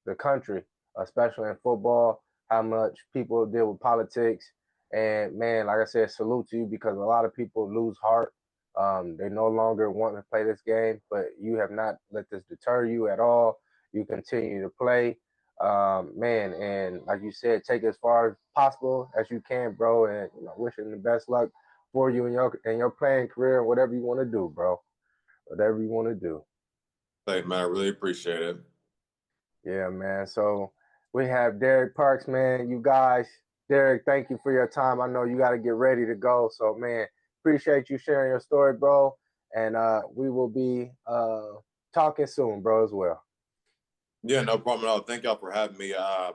the country, especially in football, how much people deal with politics. And man, like I said, salute to you because a lot of people lose heart. They no longer want to play this game, but you have not let this deter you at all. You continue to play, man, and like you said, take it as far as possible as you can, bro. And wishing the best luck for you in your playing career and whatever you want to do, bro. Whatever you want to do. Thanks, man. I really appreciate it. Yeah, man. So we have Derrick Parks, man. You guys, Derrick, thank you for your time. I know you got to get ready to go. So, man, appreciate you sharing your story, bro. And we will be talking soon, bro, as well. Yeah, no problem at all. Thank y'all for having me. I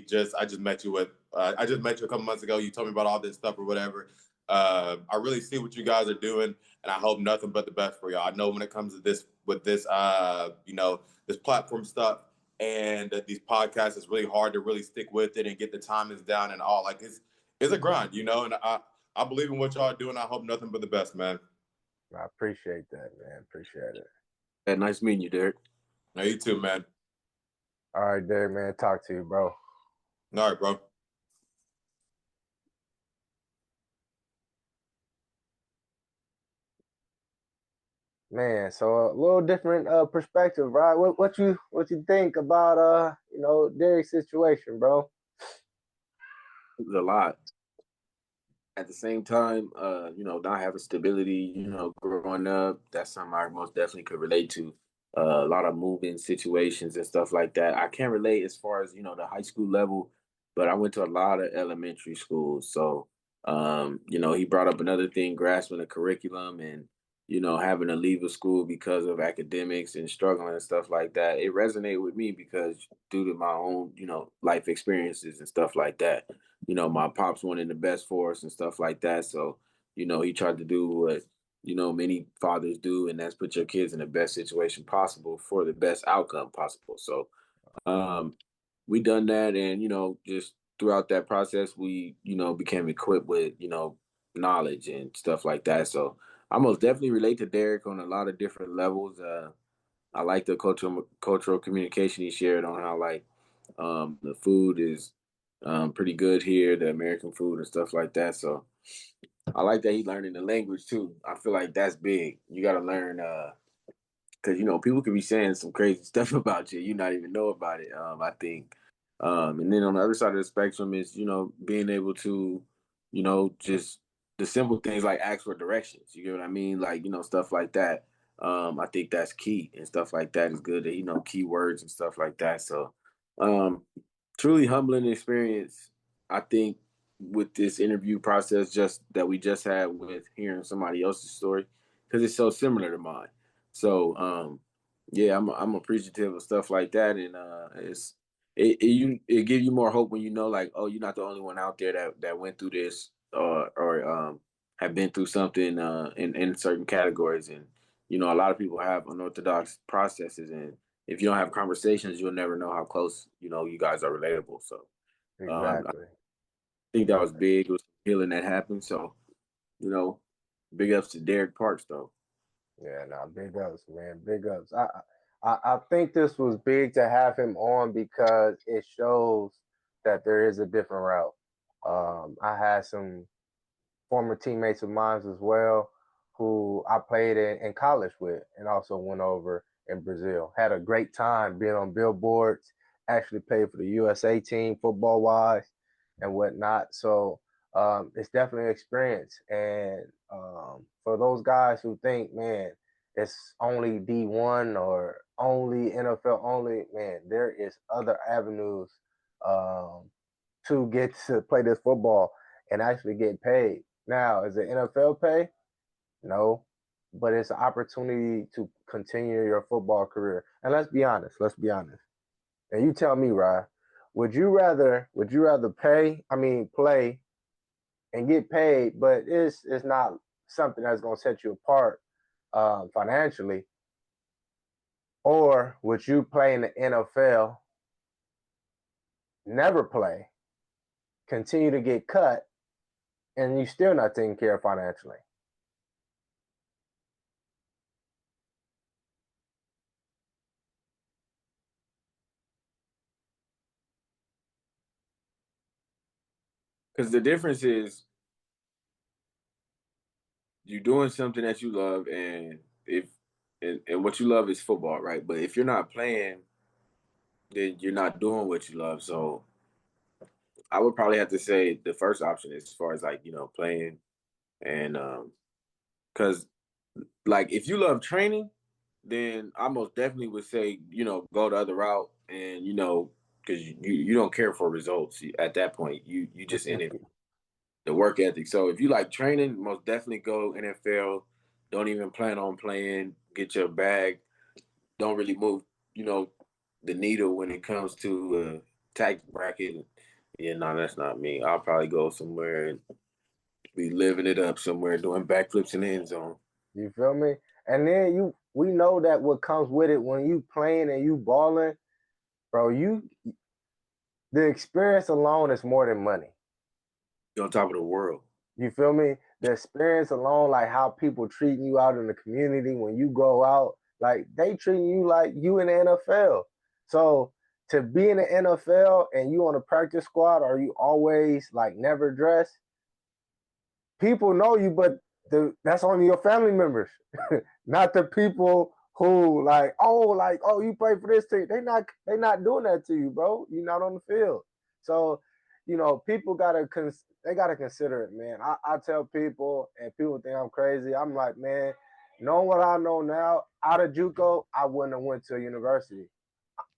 just met you I just met you a couple months ago. You told me about all this stuff or whatever. I really see what you guys are doing, and I hope nothing but the best for y'all. I know when it comes to this with this, this platform stuff and these podcasts, it's really hard to really stick with it and get the timings down and all. Like it's a grind, and I believe in what y'all are doing. I hope nothing but the best, man. I appreciate that, man. Appreciate it. Yeah, nice meeting you, Derrick. No, you too, man. All right, Derrick, man. Talk to you, bro. All right, bro. Man, so a little different perspective, right? What you think about Derrick's situation, bro? It was a lot. At the same time, not having stability, growing up, that's something I most definitely could relate to. A lot of moving situations and stuff like that. I can't relate as far as, the high school level, but I went to a lot of elementary schools. So, he brought up another thing, grasping the curriculum and, having to leave a school because of academics and struggling and stuff like that. It resonated with me because due to my own, life experiences and stuff like that. My pops wanted the best for us and stuff like that. So, he tried to do what, many fathers do, and that's put your kids in the best situation possible for the best outcome possible. So, we done that. And, just throughout that process, we, became equipped with, knowledge and stuff like that. So I most definitely relate to Derrick on a lot of different levels. I like the cultural communication he shared on how the food is pretty good here, the American food and stuff like that. So I like that he's learning the language too. I feel like that's big. You got to learn because people could be saying some crazy stuff about you, you not even know about it. I think, and then on the other side of the spectrum is being able to, just the simple things like ask for directions. You get what I mean? Like stuff like that. I think that's key and stuff like that is good. That keywords and stuff like that. So Truly humbling experience. I think with this interview process just that we just had with hearing somebody else's story because it's so similar to mine. So yeah, I'm appreciative of stuff like that, and it gives you more hope when you know like, oh, you're not the only one out there that went through this or have been through something in certain categories, and a lot of people have unorthodox processes, and if you don't have conversations, you'll never know how close you guys are relatable. So I Exactly. think that was big. It was healing that happened. So you know, big ups to Derrick Parks though. Yeah, no, big ups, man. Big ups. I think this was big to have him on because it shows that there is a different route. I had some former teammates of mine as well who I played in college with and also went over in Brazil. Had a great time being on billboards, actually played for the USA team football wise and whatnot. So it's definitely an experience. And for those guys who think, man, it's only D1 or only NFL only, man, there is other avenues um, to get to play this football and actually get paid. Now, is it NFL pay? No, but it's an opportunity to continue your football career. And let's be honest. Let's be honest. And you tell me, Ryan, would you rather play and get paid, but it's not something that's gonna set you apart financially, or would you play in the NFL, never play, continue to get cut, and you still not taken care of financially? Because the difference is you're doing something that you love, and if and what you love is football, right? But if you're not playing, then you're not doing what you love. So I would probably have to say the first option as far as like playing, and because like if you love training, then I most definitely would say go the other route, and because you don't care for results at that point. You just in it the work ethic. So if you like training, most definitely go NFL. Don't even plan on playing. Get your bag. Don't really move, you know, the needle when it comes to tax bracket. Yeah, no, that's not me. I'll probably go somewhere and be living it up somewhere, doing backflips in the end zone. You feel me? And then we know that what comes with it when you playing and you balling, bro. The experience alone is more than money. You're on top of the world. You feel me? The experience alone, like how people treating you out in the community when you go out, like they treating you like you in the NFL. So to be in the NFL and you on a practice squad, are you always like never dressed? People know you, but that's only your family members, not the people who like, oh, you play for this team. They not doing that to you, bro. You're not on the field. So, people they gotta consider it, man. I tell people, and people think I'm crazy. I'm like, man, knowing what I know now, out of JUCO, I wouldn't have went to a university.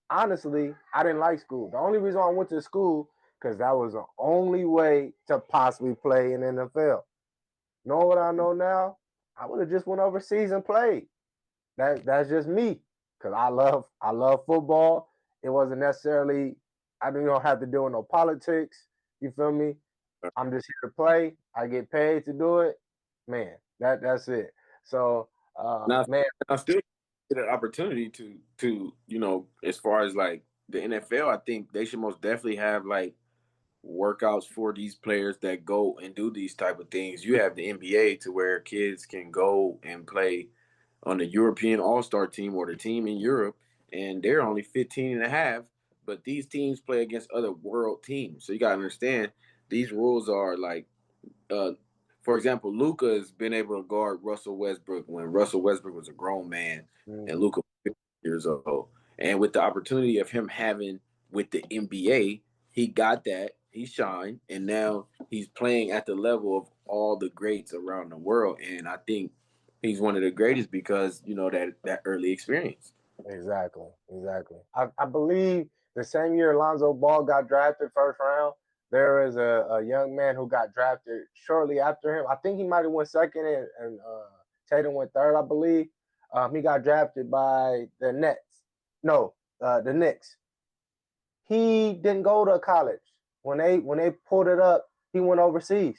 Honestly, I didn't like school. The only reason I went to school because that was the only way to possibly play in the NFL. Knowing what I know now, I would have just went overseas and played. That's just me because I love football. It wasn't necessarily I don't have to deal with no politics. You feel me? I'm just here to play. I get paid to do it. Man, that's it. So, Now, man, I still get an opportunity to as far as like the NFL, I think they should most definitely have like workouts for these players that go and do these type of things. You have the NBA to where kids can go and play on the European All-Star team or the team in Europe, and they're only 15 and a half, but these teams play against other world teams. So you got to understand these rules are like uh, for example, Luca has been able to guard Russell Westbrook when Russell Westbrook was a grown man and mm, Luca was 50 years old. And with the opportunity of him having with the NBA, he got that, he shined, and now he's playing at the level of all the greats around the world. And I think he's one of the greatest because that early experience. exactly. I believe the same year Alonzo Ball got drafted first round, there is a young man who got drafted shortly after him. I think he might have went second, and Tatum went third, I believe. He got drafted by the Nets. No, the Knicks. He didn't go to college. When they pulled it up, he went overseas.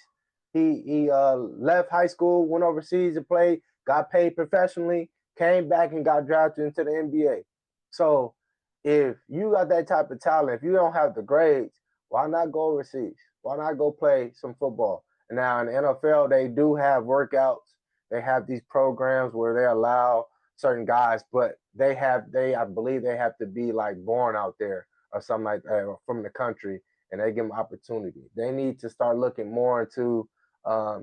He left high school, went overseas to play, got paid professionally, came back and got drafted into the NBA. So if you got that type of talent, if you don't have the grades, why not go overseas? Why not go play some football? And now in the NFL, they do have workouts. They have these programs where they allow certain guys, but I believe they have to be like born out there or something like that, or from the country, and they give them opportunity. They need to start looking more into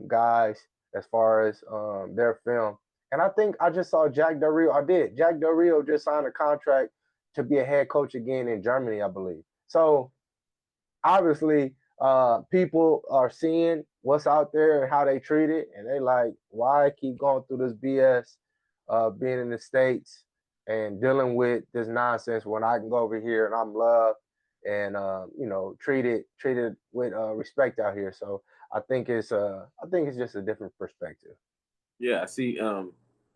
guys as far as their film. And I think I just saw Jack Del Rio. I did. Jack Del Rio just signed a contract to be a head coach again in Germany, I believe. So obviously, people are seeing what's out there and how they treat it, and they like, why keep going through this BS, being in the States and dealing with this nonsense when I can go over here and I'm loved and treated with respect out here. So I think it's just a different perspective. Yeah, I see.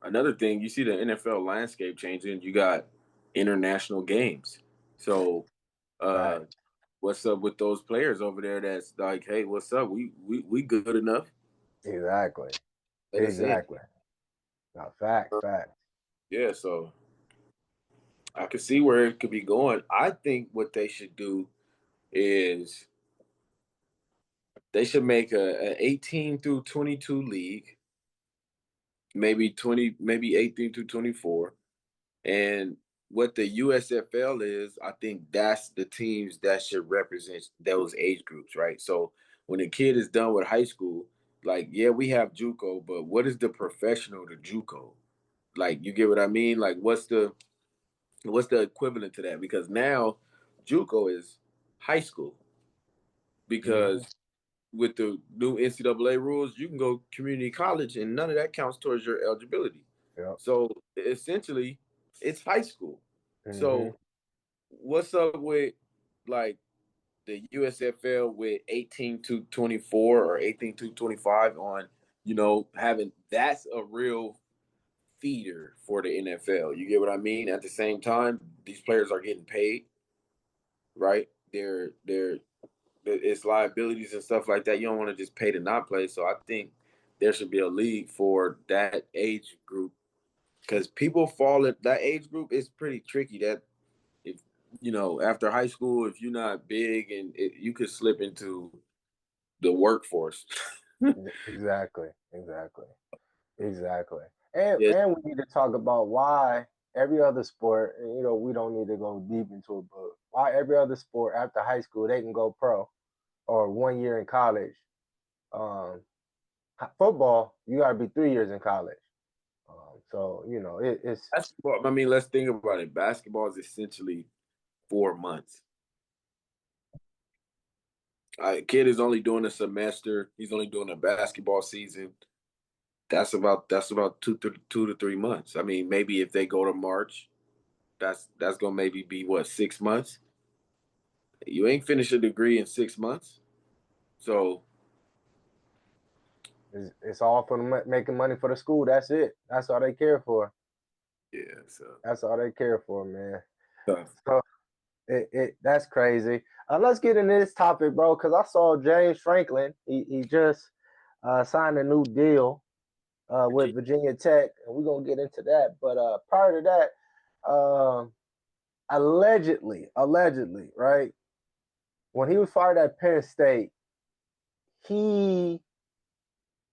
Another thing, you see the NFL landscape changing. You got international games. So, Right. what's up with those players over there? That's like, hey, what's up? We good enough. Exactly. Let us in. Exactly. No, fact. Yeah, so I can see where it could be going. I think what they should do is they should make a 18 through 22 league, maybe 18 through 24. And what the USFL is, I think that's the teams that should represent those age groups, right? So when a kid is done with high school, like, yeah, we have JUCO, but what is the professional to JUCO? Like, you get what I mean? Like, what's the equivalent to that? Because now JUCO is high school. Mm-hmm. Because with the new NCAA rules, you can go community college and none of that counts towards your eligibility. Yep. So essentially, it's high school. Mm-hmm. So what's up with like the USFL with 18 to 24 or 18 to 25 on, having that's a real feeder for the NFL. You get what I mean? At the same time, these players are getting paid, right? They're it's liabilities and stuff like that. You don't want to just pay to not play. So I think there should be a league for that age group because people fall at that age group is pretty tricky. That if after high school, if you're not big and you could slip into the workforce. Exactly. Exactly. Exactly. And Yeah, and we need to talk about why every other sport, and we don't need to go deep into it, but why every other sport after high school they can go pro or 1 year in college. Um, Football, you got to be 3 years in college. So it's basketball. I mean, let's think about it. Basketball is essentially 4 months. A kid is only doing a semester. He's only doing a basketball season. That's about 2 to 3 months. I mean, maybe if they go to March, that's gonna maybe be what 6 months. You ain't finished a degree in 6 months, so it's all for making money for the school. That's it. That's all they care for. yeah. So That's all they care for, man. tough. So that's crazy. Let's get into this topic, bro, because I saw James Franklin. He just signed a new deal with Virginia Tech, and we're gonna get into that. But prior to that, allegedly, right? When he was fired at Penn State, he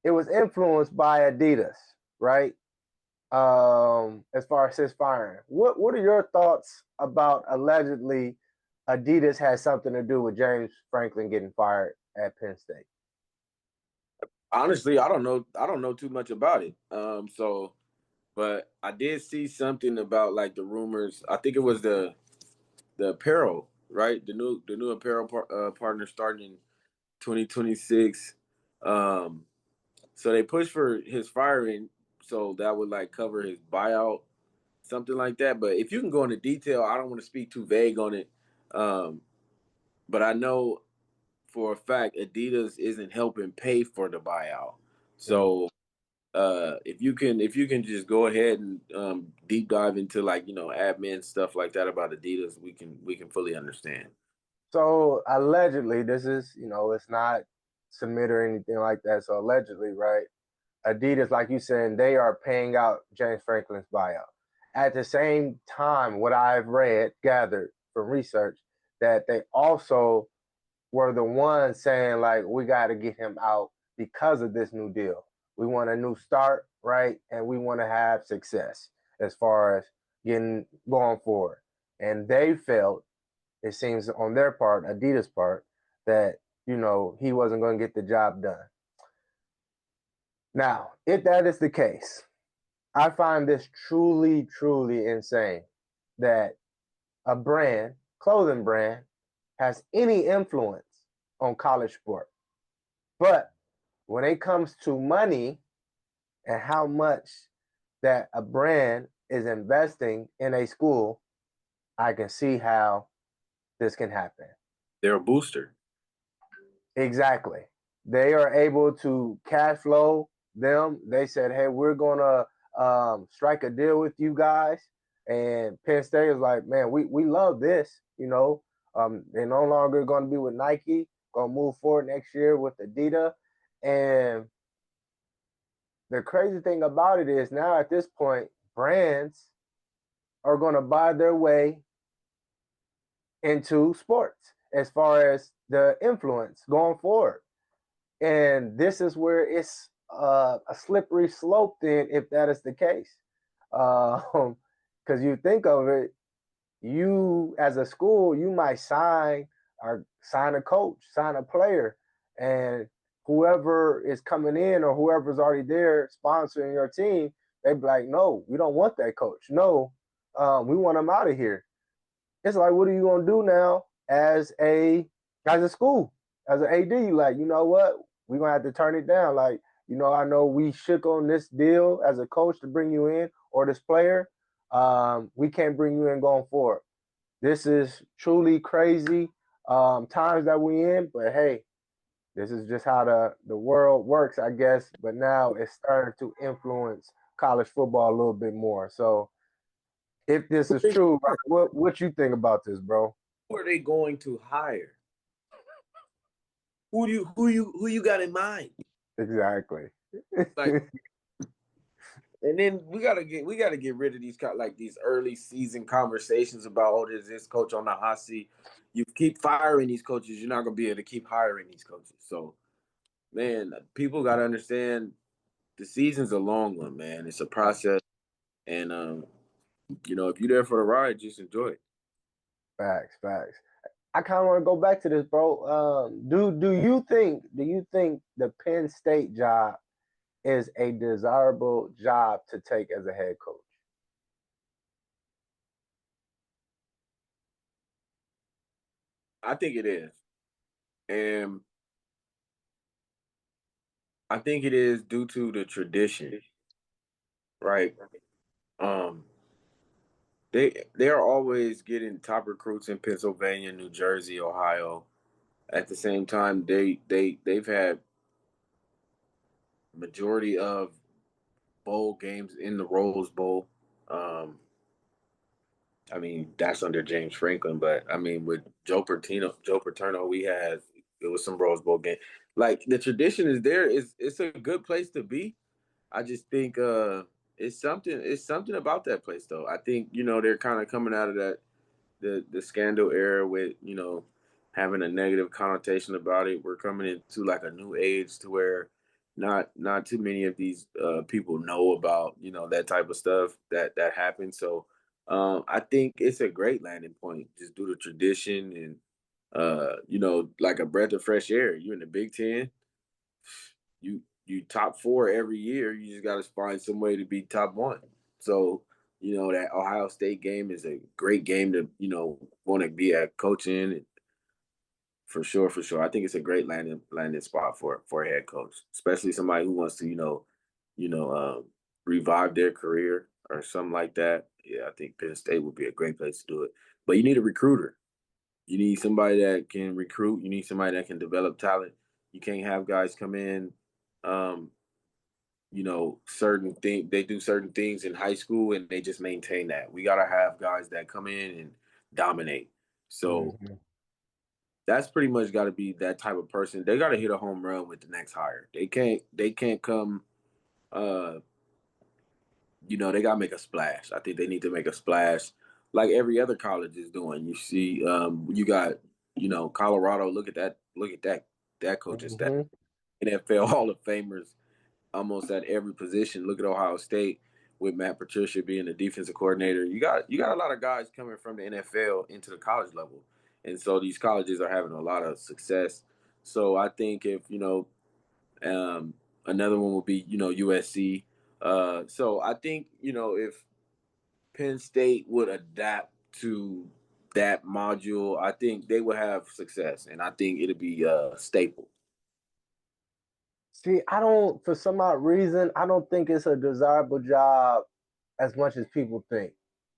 it was influenced by Adidas, right? As far as his firing. What are your thoughts about allegedly Adidas had something to do with James Franklin getting fired at Penn State? Honestly, I don't know. I don't know too much about it. But I did see something about like the rumors. I think it was the apparel, right? The new apparel partner starting in 2026. Um, so they pushed for his firing, so that would like cover his buyout, something like that. But if you can go into detail, I don't want to speak too vague on it. But I know for a fact Adidas isn't helping pay for the buyout. So if you can just go ahead and deep dive into like admin stuff like that about Adidas, we can fully understand. So allegedly, this is it's not submitted or anything like that. So allegedly, right? Adidas, like you said, they are paying out James Franklin's buyout. At the same time, what I've gathered from research, that they also were the ones saying like we got to get him out because of this new deal. We want a new start, right? And we want to have success as far as getting going forward. And they felt, it seems on their part, Adidas part, that he wasn't going to get the job done. Now, if that is the case, I find this truly, truly insane that a brand, clothing brand, has any influence on college sport. But when it comes to money and how much that a brand is investing in a school, I can see how this can happen. They're a booster. Exactly. They are able to cash flow them. They said, hey, we're going to strike a deal with you guys. And Penn State is like, man, we love this. They're no longer going to be with Nike, going to move forward next year with Adidas. And the crazy thing about it is now at this point, brands are going to buy their way into sports as far as the influence going forward. And this is where it's a slippery slope then if that is the case. Because you think of it, you as a school, you might sign a coach, sign a player, and whoever is coming in or whoever's already there sponsoring your team, they be like, no, we don't want that coach. No, we want him out of here. It's like, what are you gonna do now as a school, as an AD? Like, you know what? We're gonna have to turn it down. Like, I know we shook on this deal as a coach to bring you in or this player. We can't bring you in going forward. This is truly crazy times that we in, but hey, this is just how the world works, I guess. But now it's starting to influence college football a little bit more. So if this is true, what you think about this, bro? Who are they going to hire? Who you got in mind? Exactly. Like, and then we gotta get rid of these early season conversations about, oh, there's this coach on the hot seat. You keep firing these coaches, you're not gonna be able to keep hiring these coaches. So, man, people gotta understand the season's a long one, man. It's a process, and if you're there for the ride, just enjoy it. Facts. I kind of want to go back to this, bro. Do you think the Penn State job is a desirable job to take as a head coach? I think it is, and I think it is due to the tradition, right? Um, they are always getting top recruits in Pennsylvania, New Jersey, Ohio. At the same time, they've had majority of bowl games in the Rose Bowl. Um, I mean, that's under James Franklin, but I mean, with Joe Paterno, it was some Rose Bowl game. Like, the tradition is there. It's a good place to be. I just think it's something about that place though. I think they're kind of coming out of the scandal era with having a negative connotation about it. We're coming into like a new age to where not too many of these people know about that type of stuff that happens. So I think it's a great landing point just due to tradition and like a breath of fresh air. You're in the Big Ten, you top four every year. You just got to find some way to be top one. So that Ohio State game is a great game to want to be at coaching. For sure, for sure. I think it's a great landing spot for a head coach, especially somebody who wants to revive their career or something like that. Yeah, I think Penn State would be a great place to do it. But you need a recruiter. You need somebody that can recruit. You need somebody that can develop talent. You can't have guys come in, um, certain thing they do certain things in high school and they just maintain that. We gotta have guys that come in and dominate. So Mm-hmm. that's pretty much got to be that type of person. They got to hit a home run with the next hire. They can't come. Uh, they got to make a splash. I think they need to make a splash, like every other college is doing. You see, you got Colorado. Look at that. Look at that coaching staff. Mm-hmm. NFL Hall of Famers almost at every position. Look at Ohio State with Matt Patricia being the defensive coordinator. You got a lot of guys coming from the NFL into the college level, and so these colleges are having a lot of success. So I think if um, another one would be USC. So I think if Penn State would adapt to that module, I think they would have success, and I think it'll be a staple. See, for some odd reason, I don't think it's a desirable job as much as people think.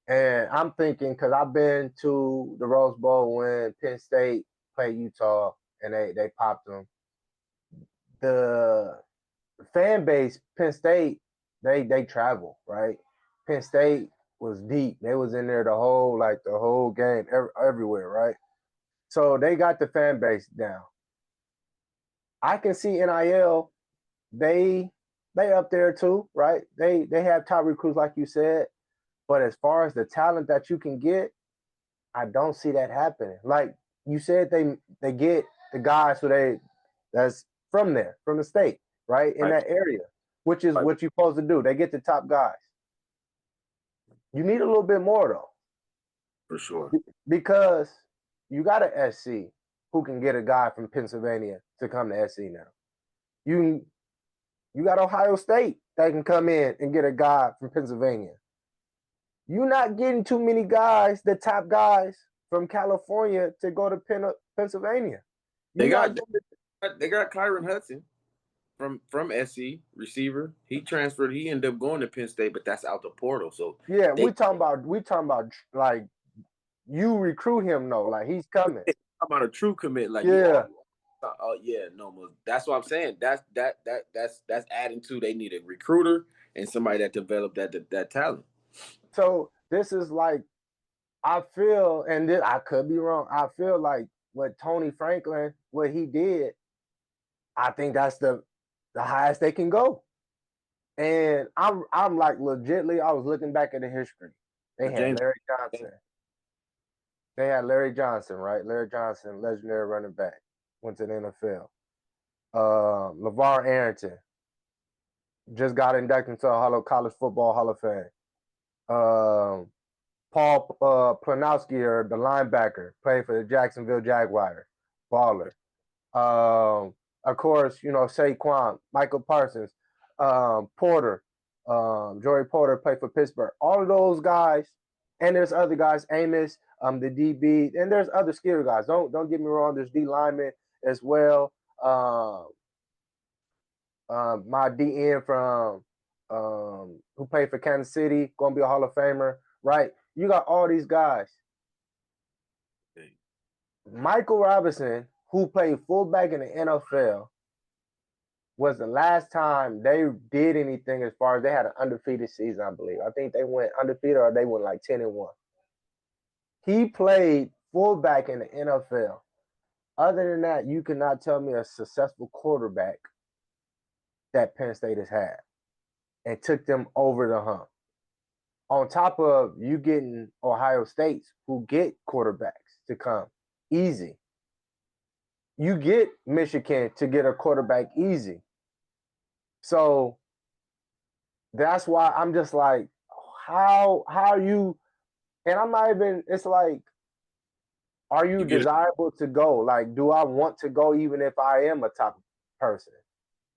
And I'm thinking, because I've been to the Rose Bowl when Penn State played Utah and they popped them. The fan base, Penn State, they travel, right? Penn State was deep. They was in there the whole game, everywhere, right? So they got the fan base down. I can see NIL, they up there too, right? They have top recruits like you said, but as far as the talent that you can get, I don't see that happening. Like you said, they get the guys that's from there, from the state, right? In Right, that area, which is right, what you're supposed to do. They get the top guys. You need a little bit more for sure. though, because you got an SC who can get a guy from Pennsylvania to come to SC now. You got Ohio State that can come in and get a guy from Pennsylvania. You're not getting too many guys, the top guys from California, to go to Pennsylvania. They You're not got going to. they got Kyron Hudson from SC receiver. He transferred. He ended up going to Penn State, but that's out the portal. So Yeah, they we talking about like you recruit him though, like he's coming. about a true commit. Like you Yeah. are. Oh yeah, no, that's what I'm saying. That's adding to. They need a recruiter and somebody that developed that talent. So this is like I feel, and I could be wrong. I feel like what Tony Franklin, what he did, I think that's the highest they can go. And I'm like legitly, I was looking back at the history. They had James, Larry Johnson. They had Larry Johnson, right? Larry Johnson, legendary running back, went to the NFL. LeVar Arrington just got inducted into a college football Hall of Fame. Paul Planowski, or the linebacker, played for the Jacksonville Jaguars, baller. Of course, Saquon, Michael Parsons, Porter, Joey Porter played for Pittsburgh. All of those guys, and there's other guys, Amos, the DB, and there's other skill guys. Don't get me wrong. There's D linemen as well. My DN from who played for Kansas City, gonna be a Hall of Famer, right? You got all these guys. Michael Robinson, who played fullback in the NFL, was the last time they did anything as far as they had an undefeated season, I believe. I think they went undefeated or they went like 10-1. He played fullback in the NFL. Other than that, you cannot tell me a successful quarterback that Penn State has had and took them over the hump. On top of you getting Ohio States who get quarterbacks to come easy. You get Michigan to get a quarterback easy. So that's why I'm just like, how you, and I'm not even, it's like, are you desirable to go? Like, do I want to go even if I am a top person?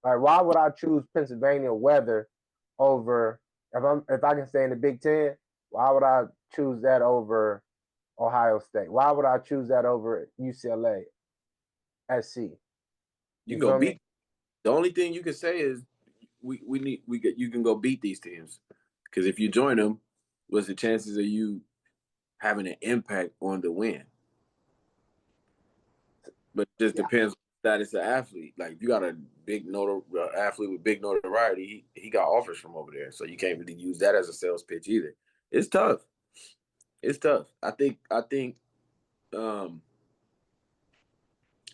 Like, why would I choose Pennsylvania weather over, if I can stay in the Big Ten, why would I choose that over Ohio State? Why would I choose that over UCLA, SC? You can go beat. The only thing you can say is you can go beat these teams, because if you join them, what's the chances of you having an impact on the win? but it just depends on the status of athlete. Like if you got a big athlete with big notoriety, he got offers from over there, so you can't really use that as a sales pitch either. It's tough. It's tough. I think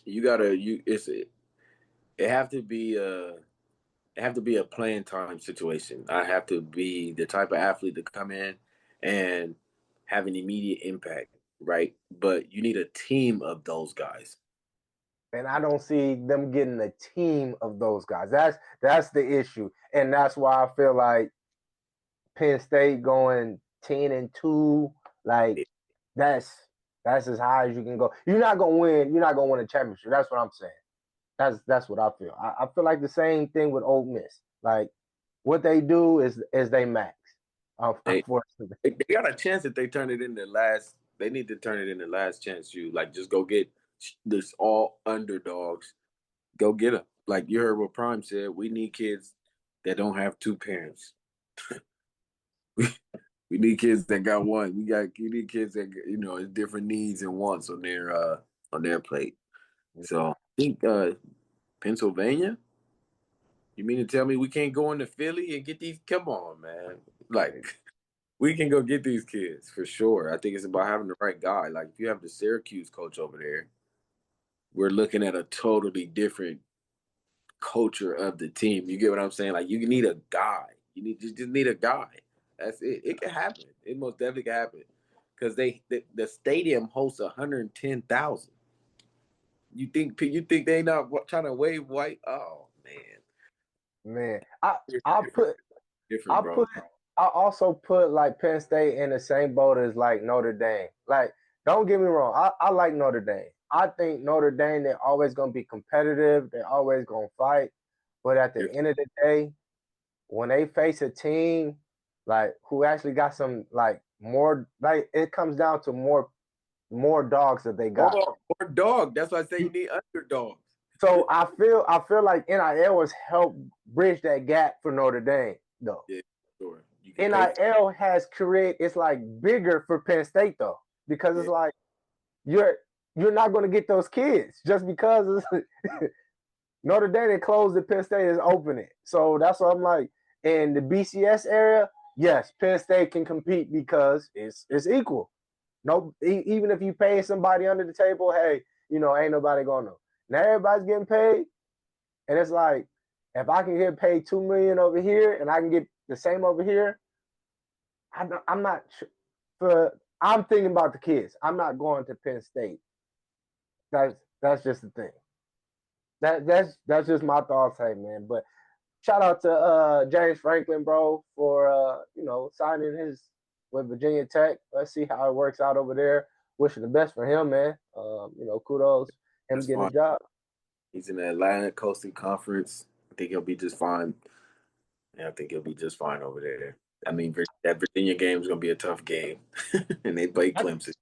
you gotta it have to be a playing time situation. I have to be the type of athlete to come in and have an immediate impact, right? But you need a team of those guys. And I don't see them getting a team of those guys. That's the issue, and that's why I feel like Penn State going 10-2, like that's as high as you can go. You're not gonna win. You're not gonna win a championship. That's what I'm saying. That's what I feel. I feel like the same thing with Ole Miss. Like what they do is they max. Unfortunately, they got a chance if they turn it in their last. They need to turn it in their last chance. You like just go get this all underdogs. Go get them. Like you heard what Prime said. We need kids that don't have two parents. We need kids that got one. You need kids that has different needs and wants on their plate. So I think Pennsylvania. You mean to tell me we can't go into Philly and get these? Come on, man. Like we can go get these kids for sure. I think it's about having the right guy. Like if you have the Syracuse coach over there, we're looking at a totally different culture of the team. You get what I'm saying? Like you need a guy. You just need a guy. That's it. It can happen. It most definitely can happen because the stadium hosts 110,000. You think they not trying to wave white? Oh man. different, bro. I also put like Penn State in the same boat as like Notre Dame. Like, don't get me wrong. I like Notre Dame. I think Notre Dame, they're always gonna be competitive. They're always gonna fight. But at the end of the day, when they face a team like who actually got some like more, like it comes down to more dogs that they got. More dog. That's why I say you need underdogs. So I feel like NIL has helped bridge that gap for Notre Dame though. Yeah, sure. NIL has created, it's like bigger for Penn State though, because it's like you're not going to get those kids just because Notre Dame closed it, Penn State is opening. So that's what I'm like. In the BCS area, yes, Penn State can compete because it's equal. No, even if you pay somebody under the table, hey, ain't nobody gonna know. Now everybody's getting paid, and it's like if I can get paid $2 million over here and I can get the same over here, I'm not sure. I'm thinking about the kids. I'm not going to Penn State. That's just the thing. That's just my thoughts, hey man. But shout out to James Franklin, bro, for signing his with Virginia Tech. Let's see how it works out over there. Wishing the best for him, man. Kudos him getting a job. He's in the Atlantic Coastal Conference. I think he'll be just fine. Yeah, I think he'll be just fine over there. I mean, that Virginia game is gonna be a tough game, and they play Clemson.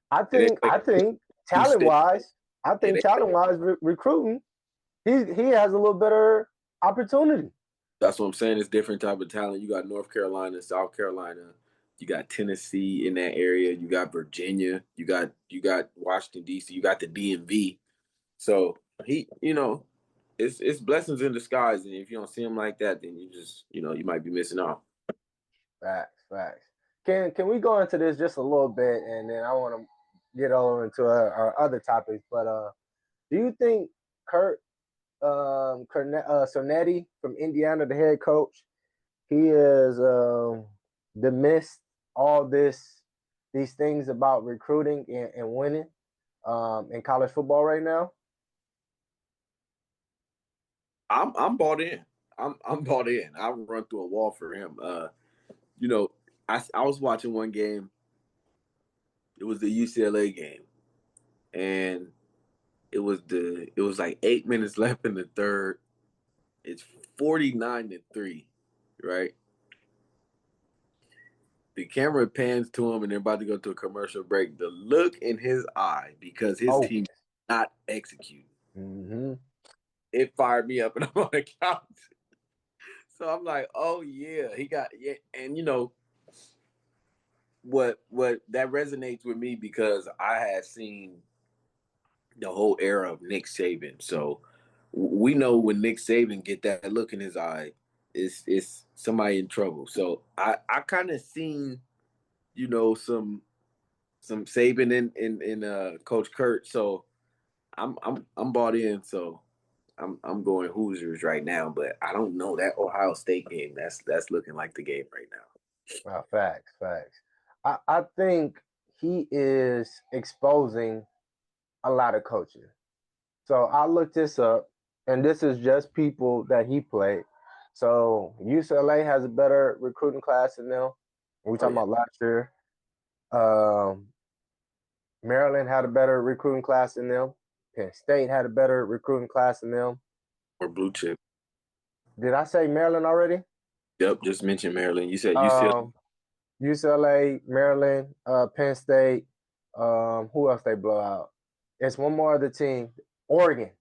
I think talent wise, recruiting, he has a little better opportunity. That's what I'm saying. It's different type of talent. You got North Carolina, South Carolina, you got Tennessee in that area, you got Virginia, you got Washington D.C., you got the DMV. So it's blessings in disguise, and if you don't see him like that, then you just you might be missing out. Facts. Can we go into this just a little bit, and then I want to get over into our other topics. But do you think Kurt Cernetti from Indiana, the head coach, he is dismissed all these things about recruiting and winning in college football right now? I'm bought in. I'm bought in. I run through a wall for him. I was watching one game. It was the UCLA game, and it was like 8 minutes left in the third. It's 49-3, right? The camera pans to him, and they're about to go to a commercial break. The look in his eye because his team did not execute. Mm-hmm. It fired me up, and I'm on the couch. So I'm like, oh yeah, and what that resonates with me because I had seen the whole era of Nick Saban. So we know when Nick Saban get that look in his eye, it's somebody in trouble. So I kind of seen, you know, some Saban in Coach Kurt. So I'm bought in. So I'm going Hoosiers right now, but I don't know that Ohio State game. That's looking like the game right now. Facts, facts. I think he is exposing a lot of coaches. So I looked this up, and this is just people that he played. So UCLA has a better recruiting class than them. We talking about last year. Um, Maryland had a better recruiting class than them. Penn State had a better recruiting class than them. Or blue chip. Did I say Maryland already? Yep, just mentioned Maryland. You said UCLA. UCLA, Maryland, Penn State. Who else they blow out? It's one more other team. Oregon.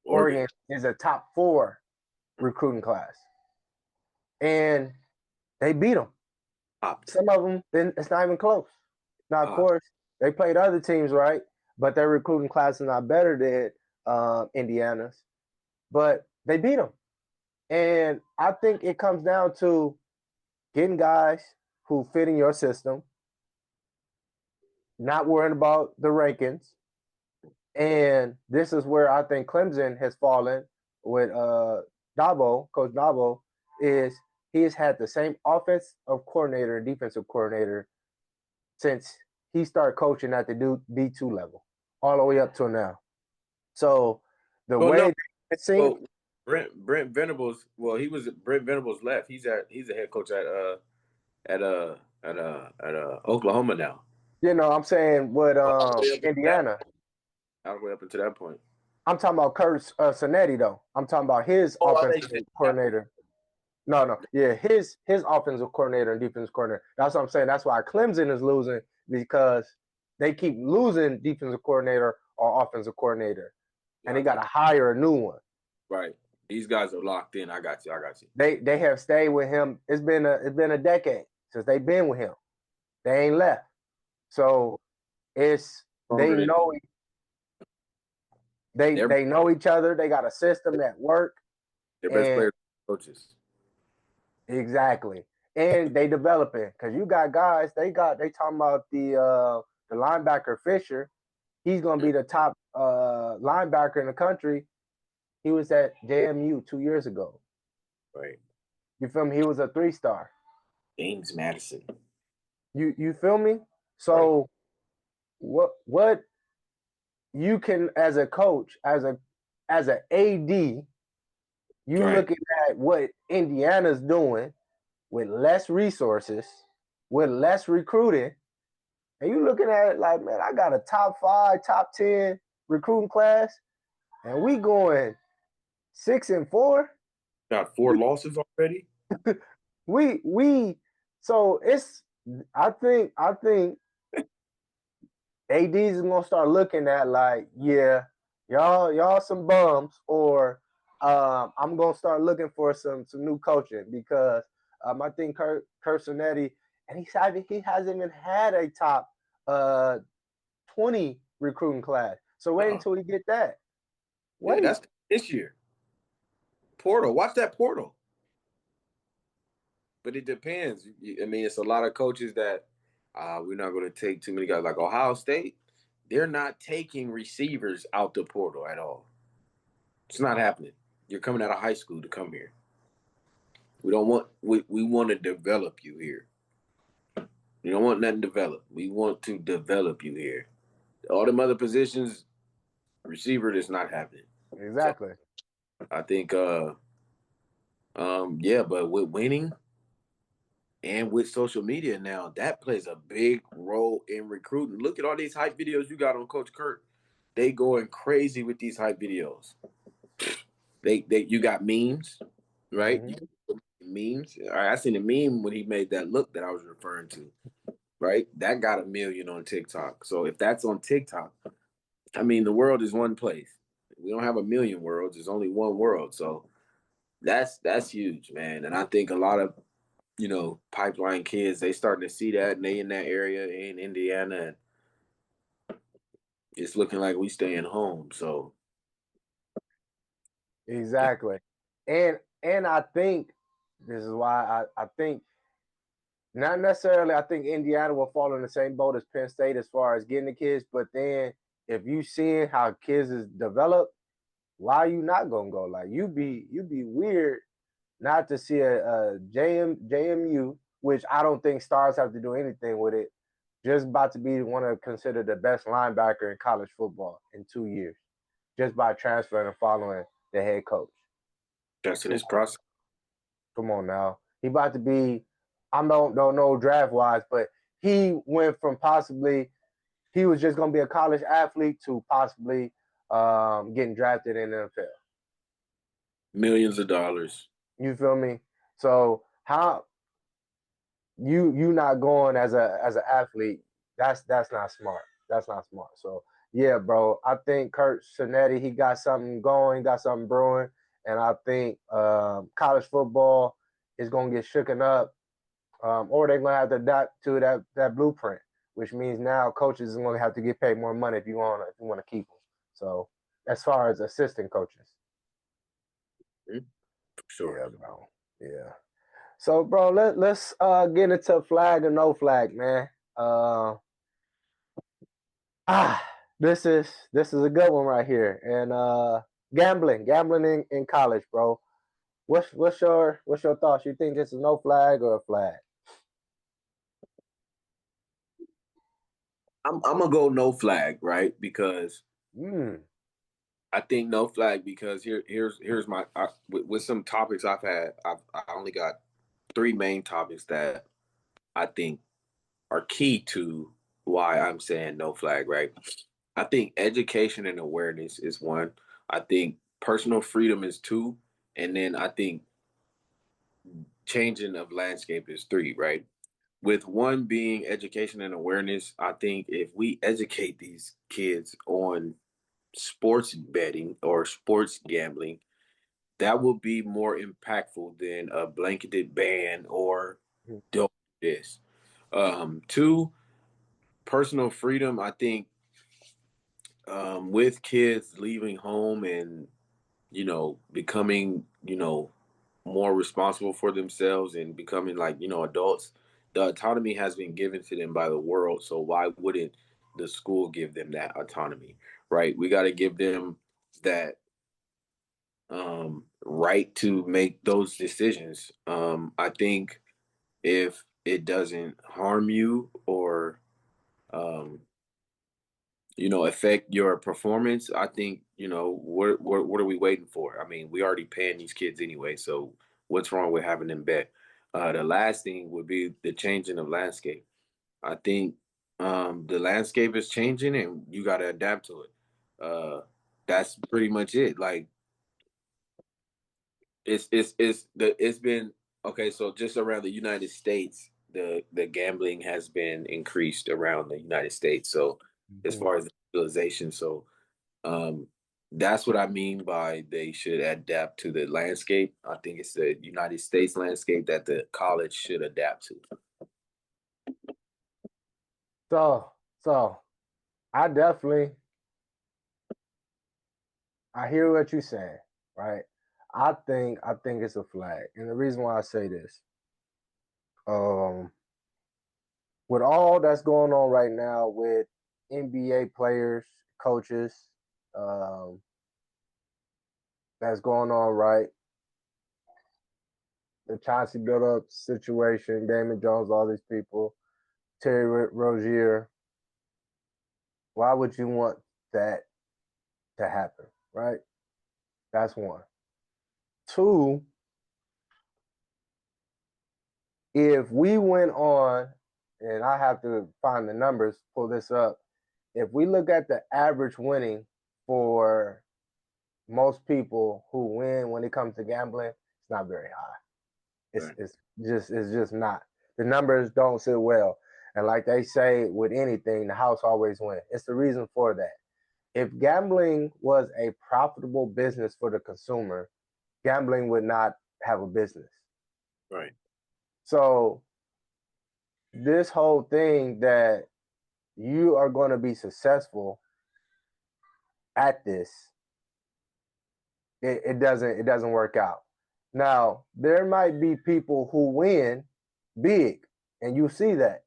Oregon is a top 4 recruiting class, and they beat them. Some of them, it's not even close. Now, of course, they played other teams, right? But their recruiting class is not better than Indiana's. But they beat them. And I think it comes down to getting guys who fit in your system, not worrying about the rankings. And this is where I think Clemson has fallen with Dabo, Coach Dabo, is he has had the same offensive coordinator and defensive coordinator since he started coaching at the D2 level, all the way up till now. So the way it seems, Brent Venables, well, Brent Venables left. He's a head coach at Oklahoma now. You know, I'm saying with Indiana. All the way up until that point. I'm talking about Kurt Cinetti, though. I'm talking about his offensive coordinator. No. Yeah, his offensive coordinator and defensive coordinator. That's what I'm saying. That's why Clemson is losing, because they keep losing defensive coordinator or offensive coordinator. And they got to hire a new one. Right. These guys are locked in. I got you. They have stayed with him. It's been a decade since they've been with him. They ain't left. So they know they know each other. They got a system that work. Their best players, coaches. Exactly, and they developing, because you got guys. They talking about the linebacker Fisher. He's gonna be the top linebacker in the country. He was at JMU 2 years ago. Right. You feel me? He was a 3-star. James Madison. You feel me? So what you can, as a coach, as an AD, you looking at what Indiana's doing with less resources, with less recruiting, and you looking at it like, man, I got a top 5, top 10 recruiting class, and we going 6-4. Got 4 losses already. So it's I think ADs is gonna start looking at like, yeah, y'all some bums, or I'm gonna start looking for some new coaching, because I think Kurt Cinetti, and he hasn't even had a top 20 recruiting class. So wait until we get that. Wait. Yeah, that's this year. Portal, watch that portal. But it depends. I mean, it's a lot of coaches that we're not going to take too many guys. Like Ohio State, they're not taking receivers out the portal at all. It's not happening. You're coming out of high school to come here. We want to develop you here. We don't want nothing developed. We want to develop you here. All them other positions, receiver, is not happening. Exactly. So I think, but with winning and with social media now, that plays a big role in recruiting. Look at all these hype videos you got on Coach Kurt. They going crazy with these hype videos. You got memes, right? Mm-hmm. Memes. I seen a meme when he made that look that I was referring to, right? That got 1 million on TikTok. So if that's on TikTok, I mean, the world is one place. We don't have 1 million worlds. There's only one world. So that's huge, man. And I think a lot of, pipeline kids, they starting to see that, and they in that area in Indiana. it's looking like we staying home. So Exactly. And I think this is why I think not necessarily I think Indiana will fall in the same boat as Penn State as far as getting the kids, but then if you seeing how kids is developed, why are you not gonna go? Like you be weird not to see a JMU, which I don't think stars have to do anything with it, just about to be one of considered the best linebacker in college football in 2 years, just by transferring and following the head coach. that's in Come this on, process. come on now. He about to be. I don't know draft wise, but he went from possibly he was just gonna be a college athlete to possibly getting drafted in the NFL. Millions of dollars. You feel me? So how you not going as an athlete? That's not smart. That's not smart. So yeah, bro. I think Kurt Cinetti, he got something going, got something brewing, and I think college football is gonna get shooken up, or they're gonna have to adapt to that blueprint, which means now coaches are gonna have to get paid more money if you want to keep them. So as far as assistant coaches, For sure. yeah, bro, yeah. So, bro, let's get into flag or no flag, man. Uh, ah, this is a good one right here. And gambling in college, bro. What's your thoughts? You think this is no flag or a flag? I'm gonna go no flag, right? Because Mm, I think no flag because here's my with some topics I've had. I only got three main topics that I think are key to why I'm saying no flag, right? I think education and awareness is one. I think personal freedom is two, and then I think changing of landscape is three, right? With one being education and awareness, I think if we educate these kids on sports betting or sports gambling, that will be more impactful than a blanketed ban or mm, don't do this. Two, personal freedom. I think with kids leaving home and becoming more responsible for themselves and becoming like adults, the autonomy has been given to them by the world. So why wouldn't the school give them that autonomy, right? We got to give them that right to make those decisions. I think if it doesn't harm you or um, affect your performance, I think what are we waiting for? I mean, we already paying these kids anyway, so what's wrong with having them bet? The last thing would be the changing of landscape. I think the landscape is changing, and you got to adapt to it. That's pretty much it. Like it's been okay. So just around the United States, the gambling has been increased around the United States. So as mhm. far as the legalization, so um, that's what I mean by they should adapt to the landscape. I think it's the United States landscape that the college should adapt to. So I definitely I hear what you're saying, right? I think it's a flag, and the reason why I say this, um, with all that's going on right now with NBA players, coaches, um, that's going on, right? The Chauncey Billups situation, Damon Jones, all these people, Terry Rozier. Why would you want that to happen, right? That's one. Two, if we went on, and I have to find the numbers, pull this up. If we look at the average winning for most people who win when it comes to gambling, it's not very high. It's Right. it's just not. The numbers don't sit well. And like they say with anything, the house always wins. It's the reason for that. If gambling was a profitable business for the consumer, gambling would not have a business. Right. So this whole thing that you are going to be successful at this, it doesn't work out. Now, there might be people who win big, and you see that,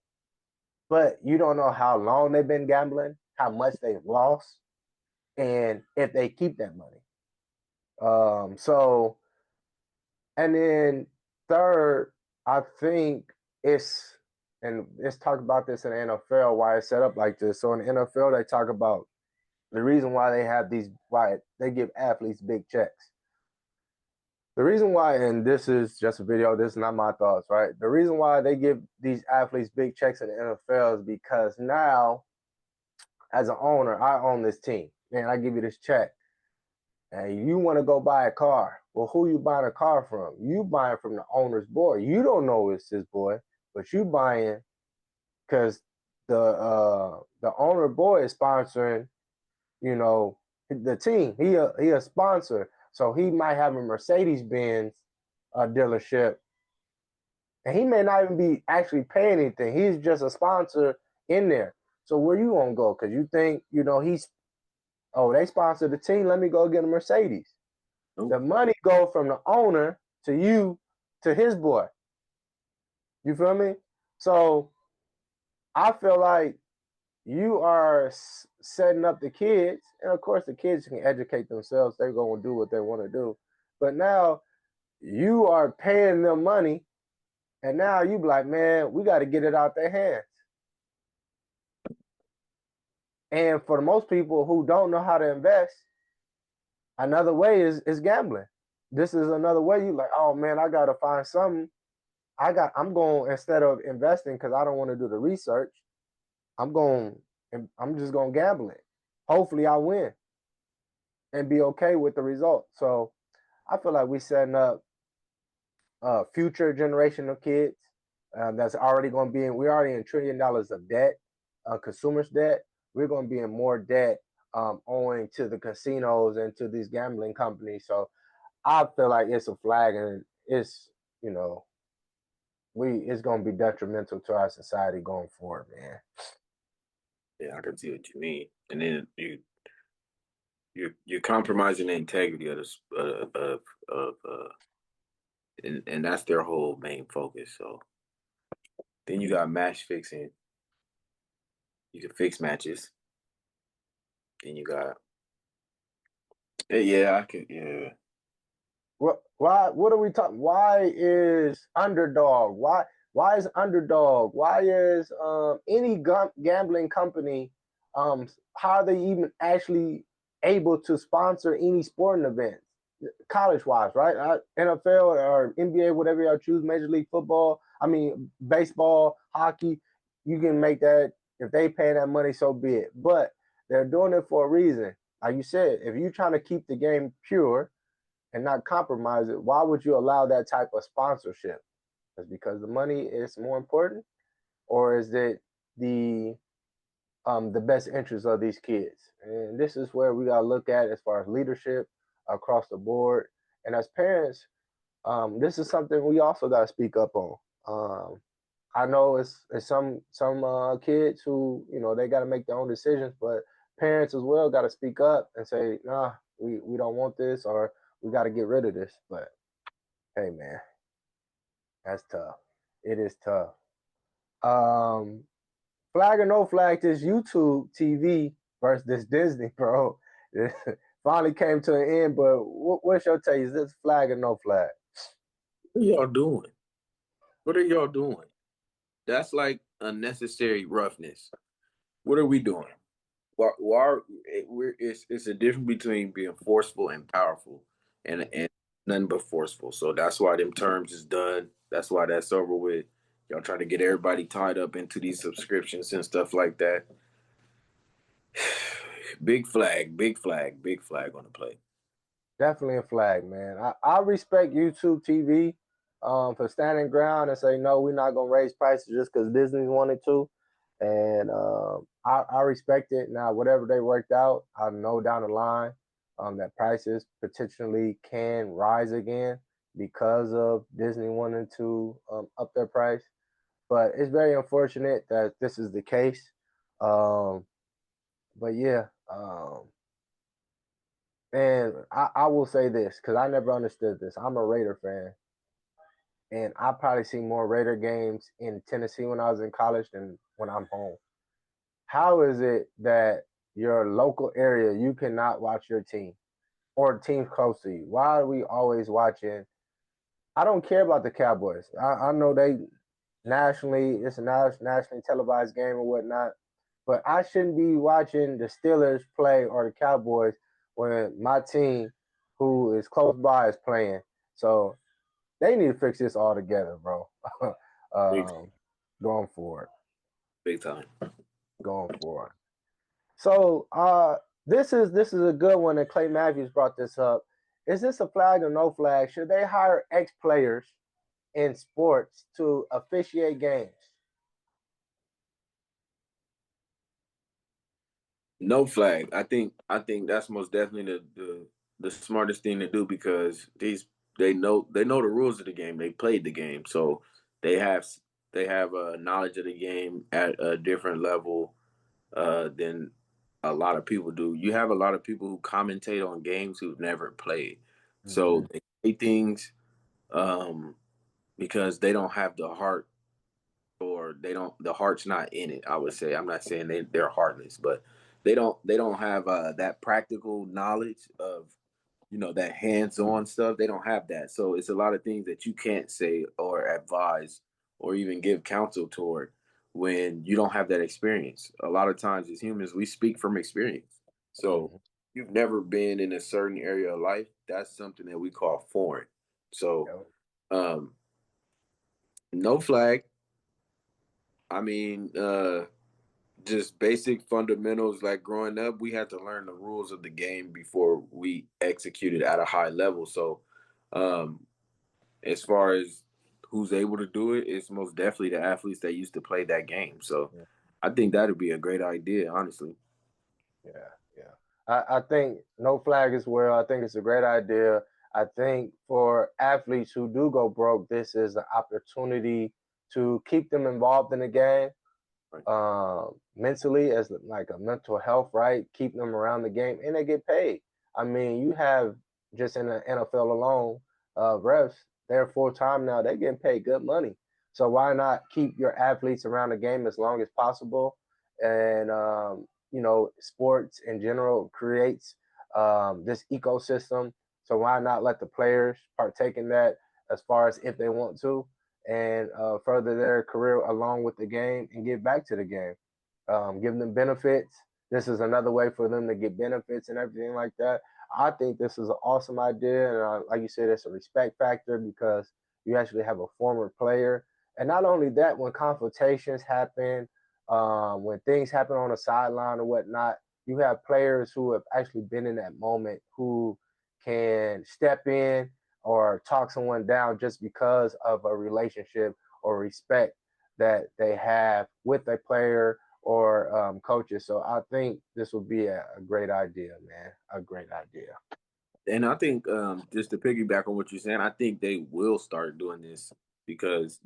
but you don't know how long they've been gambling, how much they've lost, and if they keep that money. So, and then third, I think it's, and let's talk about this in the NFL, why it's set up like this. So in the NFL, they talk about the reason why they have these, why they give athletes big checks. The reason why, and this is just a video, this is not my thoughts, right? The reason why they give these athletes big checks in the NFL is because now, as an owner, I own this team. Man, I give you this check. And you want to go buy a car. Well, who you buying a car from? You buying from the owner's boy. You don't know it's his boy, but you buying because the owner boy is sponsoring, you know, the team. He a sponsor. So he might have a Mercedes-Benz dealership, and he may not even be actually paying anything. He's just a sponsor in there. So where you gonna go? Because you think, you know, they sponsor the team. Let me go get a Mercedes. Nope. The money go from the owner to you to his boy. You feel me? So I feel like you are setting up the kids, and of course the kids can educate themselves. They're going to do what they want to do. But now you are paying them money, and now you be like, man, we got to get it out their hands. And for most people who don't know how to invest, another way is gambling. This is another way. You like, oh man, I got to find something. I'm going, instead of investing because I don't want to do the research, I'm just going to gamble it. Hopefully I win and be okay with the result. So I feel like we're setting up a future generation of kids that's already going to be we're already in $1 trillion of debt, consumers debt. We're going to be in more debt owing to the casinos and to these gambling companies. So I feel like it's a flag, and it's, you know, it's going to be detrimental to our society going forward, man. Yeah, I can see what you mean. And then you're compromising the integrity of this and that's their whole main focus. So then you got match fixing. You can fix matches. Then you got What are we talking? Why is underdog? Why is underdog? Why is any gambling company? How are they even actually able to sponsor any sporting events, college wise, right? NFL or NBA, whatever y'all choose, Major League Football. I mean, baseball, hockey. You can make that if they pay that money, so be it. But they're doing it for a reason. Like you said, if you're trying to keep the game pure and not compromise it, why would you allow that type of sponsorship? Is because the money is more important, or is it the best interest of these kids? And this is where we gotta look at as far as leadership across the board. And as parents, this is something we also gotta speak up on. I know it's some kids who, you know, they gotta make their own decisions, but parents as well gotta speak up and say, nah, we don't want this, or we got to get rid of this. But hey, man, that's tough. It is tough. Flag or no flag, this YouTube TV versus this Disney, bro. It finally came to an end. But what's your take? Is this flag or no flag? What are y'all doing? What are y'all doing? That's like unnecessary roughness. What are we doing? It's a difference between being forceful and powerful, and nothing but forceful. So that's why them terms is done. That's why that's over with. Y'all trying to get everybody tied up into these subscriptions and stuff like that. Big flag, big flag, big flag on the play. Definitely a flag, man. I respect YouTube TV for standing ground and say, no, we're not going to raise prices just because Disney wanted to. And I respect it. Now, whatever they worked out, I know down the line that prices potentially can rise again because of Disney wanting to up their price. But it's very unfortunate that this is the case. But yeah, And I will say this because I never understood this. I'm a Raider fan, and I probably see more Raider games in Tennessee when I was in college than when I'm home. How is it that your local area you cannot watch your team or teams close to you? Why are we always watching? I don't care about the Cowboys. I know they nationally, it's a nationally televised game or whatnot, but I shouldn't be watching the Steelers play or the Cowboys when my team, who is close by, is playing. So they need to fix this all together, bro. Big, um, going forward, big time. going forward. So this is a good one, and Clay Matthews brought this up. Is this a flag or no flag? Should they hire ex players in sports to officiate games? No flag. I think that's most definitely the smartest thing to do because they know the rules of the game. They played the game, so they have they have a knowledge of the game at a different level than a lot of people do. You have a lot of people who commentate on games who've never played, Mm-hmm. so they say things um, because they don't have the heart or they don't the heart's not in it. I would say I'm not saying they're heartless, but they don't have that practical knowledge of that hands-on stuff. They don't have that, so it's a lot of things that you can't say or advise or even give counsel toward when you don't have that experience. A lot of times as humans we speak from experience, so Mm-hmm. you've never been in a certain area of life, that's something that we call foreign. So Yep. um no flag. I mean, just basic fundamentals. Like growing up, we had to learn the rules of the game before we executed at a high level. So, um, as far as who's able to do it, it's most definitely the athletes that used to play that game. So, Yeah. I think that'd be a great idea, honestly. Yeah. Yeah. I think no flag as well. I think it's a great idea. I think for athletes who do go broke, this is an opportunity to keep them involved in the game Right. mentally as like a mental health, right? Keep them around the game and they get paid. I mean, you have just in the NFL alone, refs, they're full time now. They're getting paid good money. So why not keep your athletes around the game as long as possible? And sports in general creates this ecosystem. So why not let the players partake in that as far as if they want to? And further their career along with the game and give back to the game. Give them benefits. This is another way for them to get benefits and everything like that. I think this is an awesome idea. And like you said, it's a respect factor because you actually have a former player. And not only that, when confrontations happen, when things happen on the sideline or whatnot, you have players who have actually been in that moment who can step in or talk someone down just because of a relationship or respect that they have with a player or coaches. So I think this would be a great idea, man. A great idea. And I think just to piggyback on what you're saying, I think they will start doing this because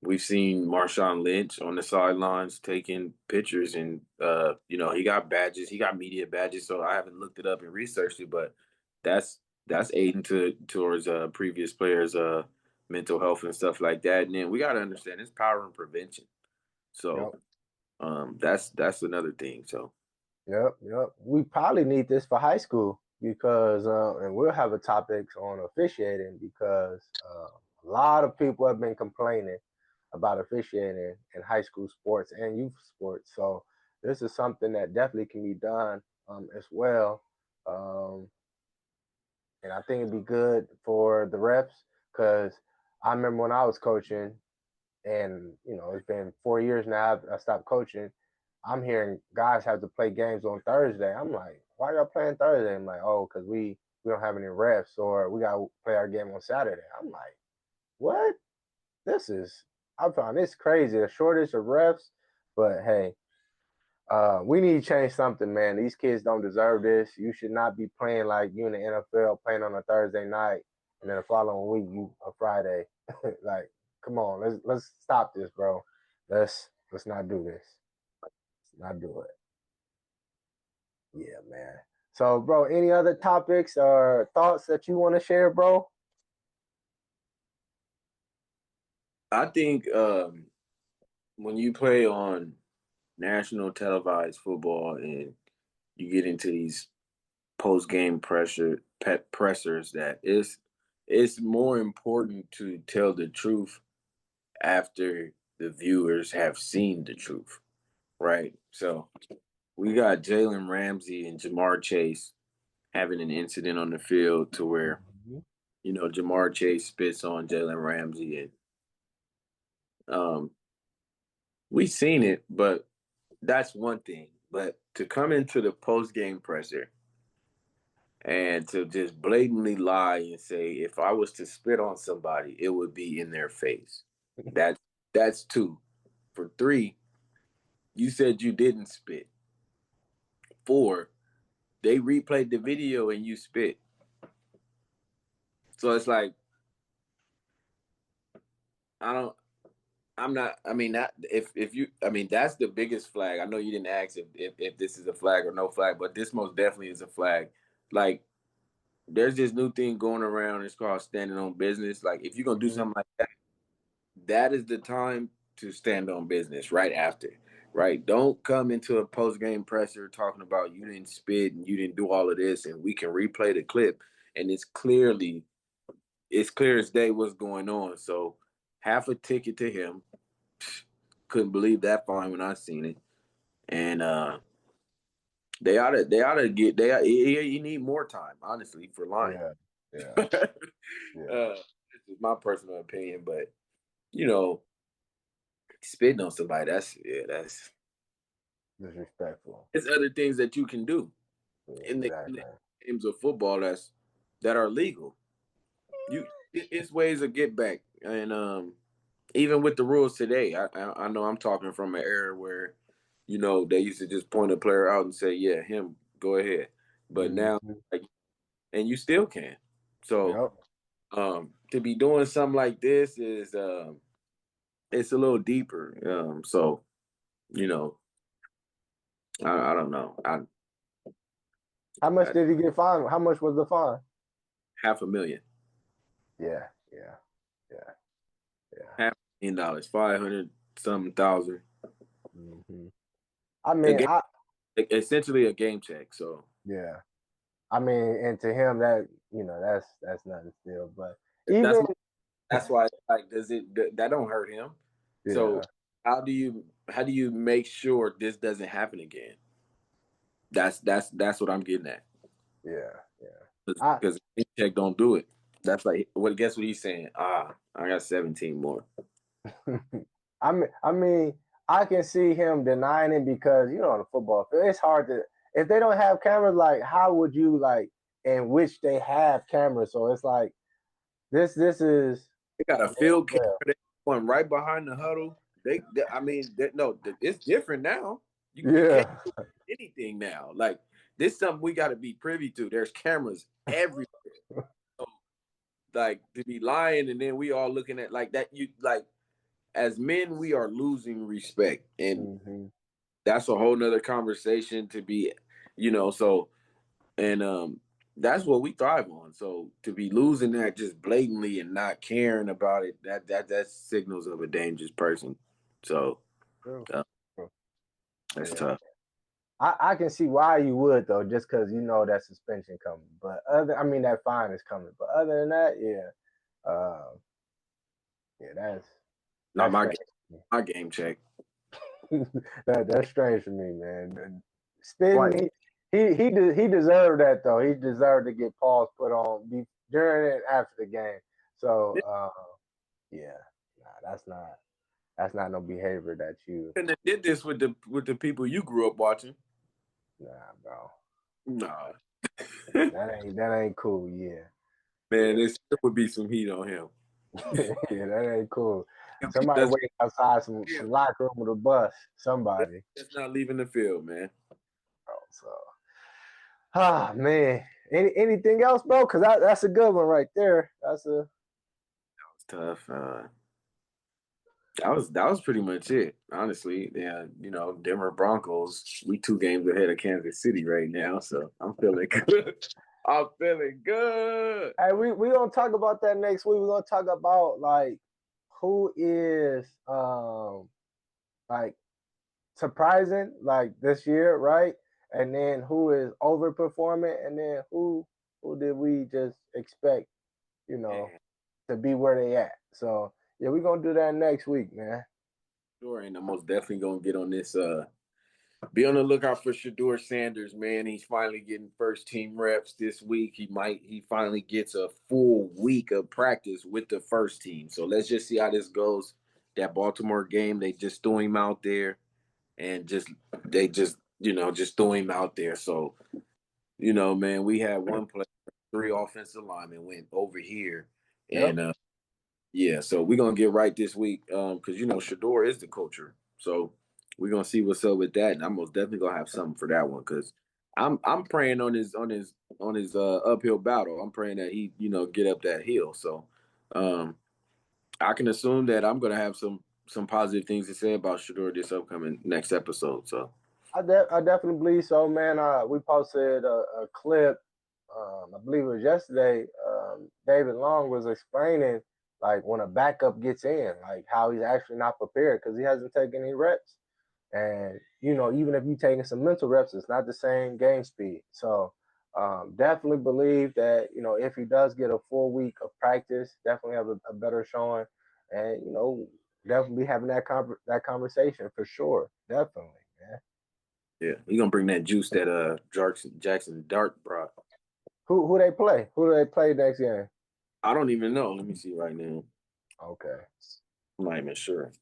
we've seen Marshawn Lynch on the sidelines taking pictures, and he got badges, he got media badges. So I haven't looked it up and researched it, but that's that's aiding towards previous players' mental health and stuff like that. And then we got to understand it's power and prevention. So Yep. that's another thing. So Yep. Yep. We probably need this for high school because, and we'll have a topic on officiating because a lot of people have been complaining about officiating in high school sports and youth sports. So this is something that definitely can be done as well. Um, and I think it'd be good for the refs because I remember when I was coaching, and it's been 4 years now. I stopped coaching. I'm hearing guys have to play games on Thursday. I'm like, why y'all playing Thursday? I'm like, oh, because we don't have any refs, or we gotta play our game on Saturday. I'm like, what? This is I found this crazy. A shortage of refs, but hey, we need to change something, man. These kids don't deserve this. You should not be playing like you in the NFL playing on a Thursday night and then the following week you a Friday. Like, come on, let's stop this, bro. Let's not do this. Let's not do it. Yeah, man. So, bro, any other topics or thoughts that you want to share, bro? I think when you play on national televised football and you get into these post game pressers, that it's more important to tell the truth after the viewers have seen the truth, right? So we got Jalen Ramsey and Jamar Chase having an incident on the field to where, Jamar Chase spits on Jalen Ramsey, and we seen it, but that's one thing. But to come into the post game presser and to just blatantly lie and say, if I was to spit on somebody, it would be in their face. That's two. For three, you said you didn't spit. Four, they replayed the video and you spit. So it's like, I don't. I'm not. I mean, that if you. I mean, that's the biggest flag. I know you didn't ask if this is a flag or no flag, but this most definitely is a flag. Like, there's this new thing going around. It's called standing on business. Like, if you're gonna do something like that, that is the time to stand on business right after. Right? Don't come into a post game presser talking about you didn't spit and you didn't do all of this, and we can replay the clip, and it's clear as day what's going on. So half a ticket to him. Couldn't believe that fine when I seen it. And they ought to get you need more time, honestly, for lying. Yeah. This is my personal opinion, but you know, spitting on somebody, that's Disrespectful. it's other things that you can do in the games of football that are legal. It's ways to get back. And even with the rules today, I know I'm talking from an era where, they used to just point a player out and say, yeah, him, go ahead. But now, like, and you still can. So to be doing something like this is it's a little deeper. So, I don't know. How much did he get fined? How much was the fine? $500,000. Yeah. $500,000, 500 something thousand. I mean, essentially a game check. So yeah. I mean, and to him that that's nothing still. But even that's why, like, that don't hurt him. Yeah. So how do you make sure this doesn't happen again? That's what I'm getting at. Yeah. Because game check don't do it. That's like, guess what he's saying? I got 17 more. I mean, I can see him denying it because on the football field, it's hard to, if they don't have cameras, like how would you in which they have cameras? So it's like this is they got a field camera one right behind the huddle. It's different now. You can't do anything now. Like, this is something we got to be privy to. There's cameras everywhere. So, like, to be lying and then we all looking at like that, as men, we are losing respect, and that's a whole nother conversation to be, so, and that's what we thrive on. So to be losing that just blatantly and not caring about it, that signals of a dangerous person. So that's tough. I can see why you would though, just because that suspension coming. But that fine is coming. But other than that, that's not my game check. That's strange for me, man. Spitting, he deserved that though. He deserved to get paws put on during and after the game. So that's not no behavior that you. And they did this with the people you grew up watching. Nah, bro. Nah. that ain't cool. Yeah. Man, there would be some heat on him. Yeah, that ain't cool. Somebody waiting outside some locker room with a bus. Somebody. That's not leaving the field, man. So, man. Anything else, bro? Because that's a good one right there. That was tough. That was pretty much it, honestly. Yeah, you know, Denver Broncos. We 2 games ahead of Kansas City right now, so I'm feeling good. I'm feeling good. Hey, we gonna talk about that next week. We're gonna talk about like who is like surprising like this year, right? And then who is overperforming, and then who did we just expect, you know, Yeah, to be where they at. So yeah, we're gonna do that next week, man. sure, and I'm most definitely gonna get on this. Be on the lookout for Shador Sanders, man. He's finally getting first team reps this week. He finally gets a full week of practice with the first team. So let's just see how this goes. That Baltimore game, they just threw him out there and just threw him out there. So, man, we had one play, 3 offensive linemen went over here. Yep. And yeah, so we're gonna get right this week. Because Shador is the culture. So we're gonna see what's up with that. And I'm most definitely gonna have something for that one because I'm praying on his uphill battle. I'm praying that he, get up that hill. So I can assume that I'm gonna have some positive things to say about Shador this upcoming next episode. So I definitely believe so, man. We posted a clip. I believe it was yesterday. David Long was explaining like when a backup gets in, like how he's actually not prepared because he hasn't taken any reps. And even if you're taking some mental reps, it's not the same game speed. So definitely believe that if he does get a full week of practice, definitely have a better showing, and definitely having that conversation for sure. Definitely, man. yeah, he's gonna bring that juice that Jackson Dart brought. Who they play? Who do they play next game? I don't even know. Let me see right now. Okay. I'm not even sure.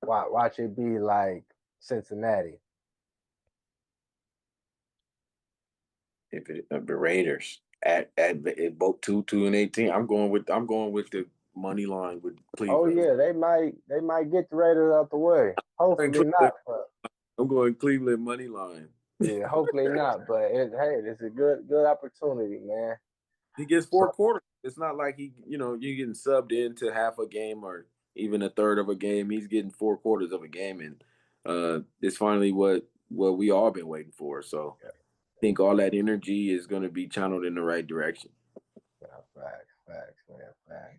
Watch it be like Cincinnati. If the Raiders at both 2-2 and 18, I'm going with the money line with Oh Cleveland. yeah, they might get the Raiders out the way. I'm Hopefully going not, Cleveland, but I'm going Cleveland money line. yeah, hopefully not. But hey, it's a good opportunity, man. He gets So 4 quarters. It's not like you're getting subbed into half a game or even a third of a game. He's getting 4 quarters of a game, and it's finally what we all been waiting for. So yeah, I think all that energy is going to be channeled in the right direction. facts, man, facts.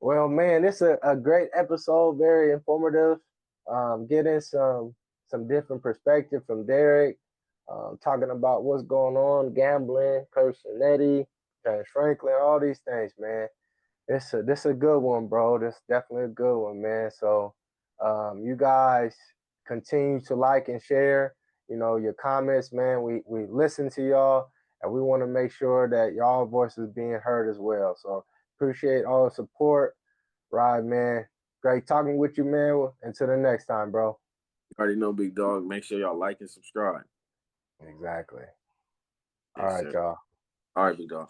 Well, man, this is a great episode, very informative. Getting some different perspective from Derrick, talking about what's going on, gambling, personality, James Franklin, all these things, man. This a good one, bro. This definitely a good one, man. So, you guys continue to like and share. Your comments, man. We listen to y'all, and we want to make sure that y'all voice is being heard as well. So, appreciate all the support. Right, man. Great talking with you, man. Until the next time, bro. You already know, big dog. Make sure y'all like and subscribe. Exactly. All Yes, right, sir. y'all. All right, big dog.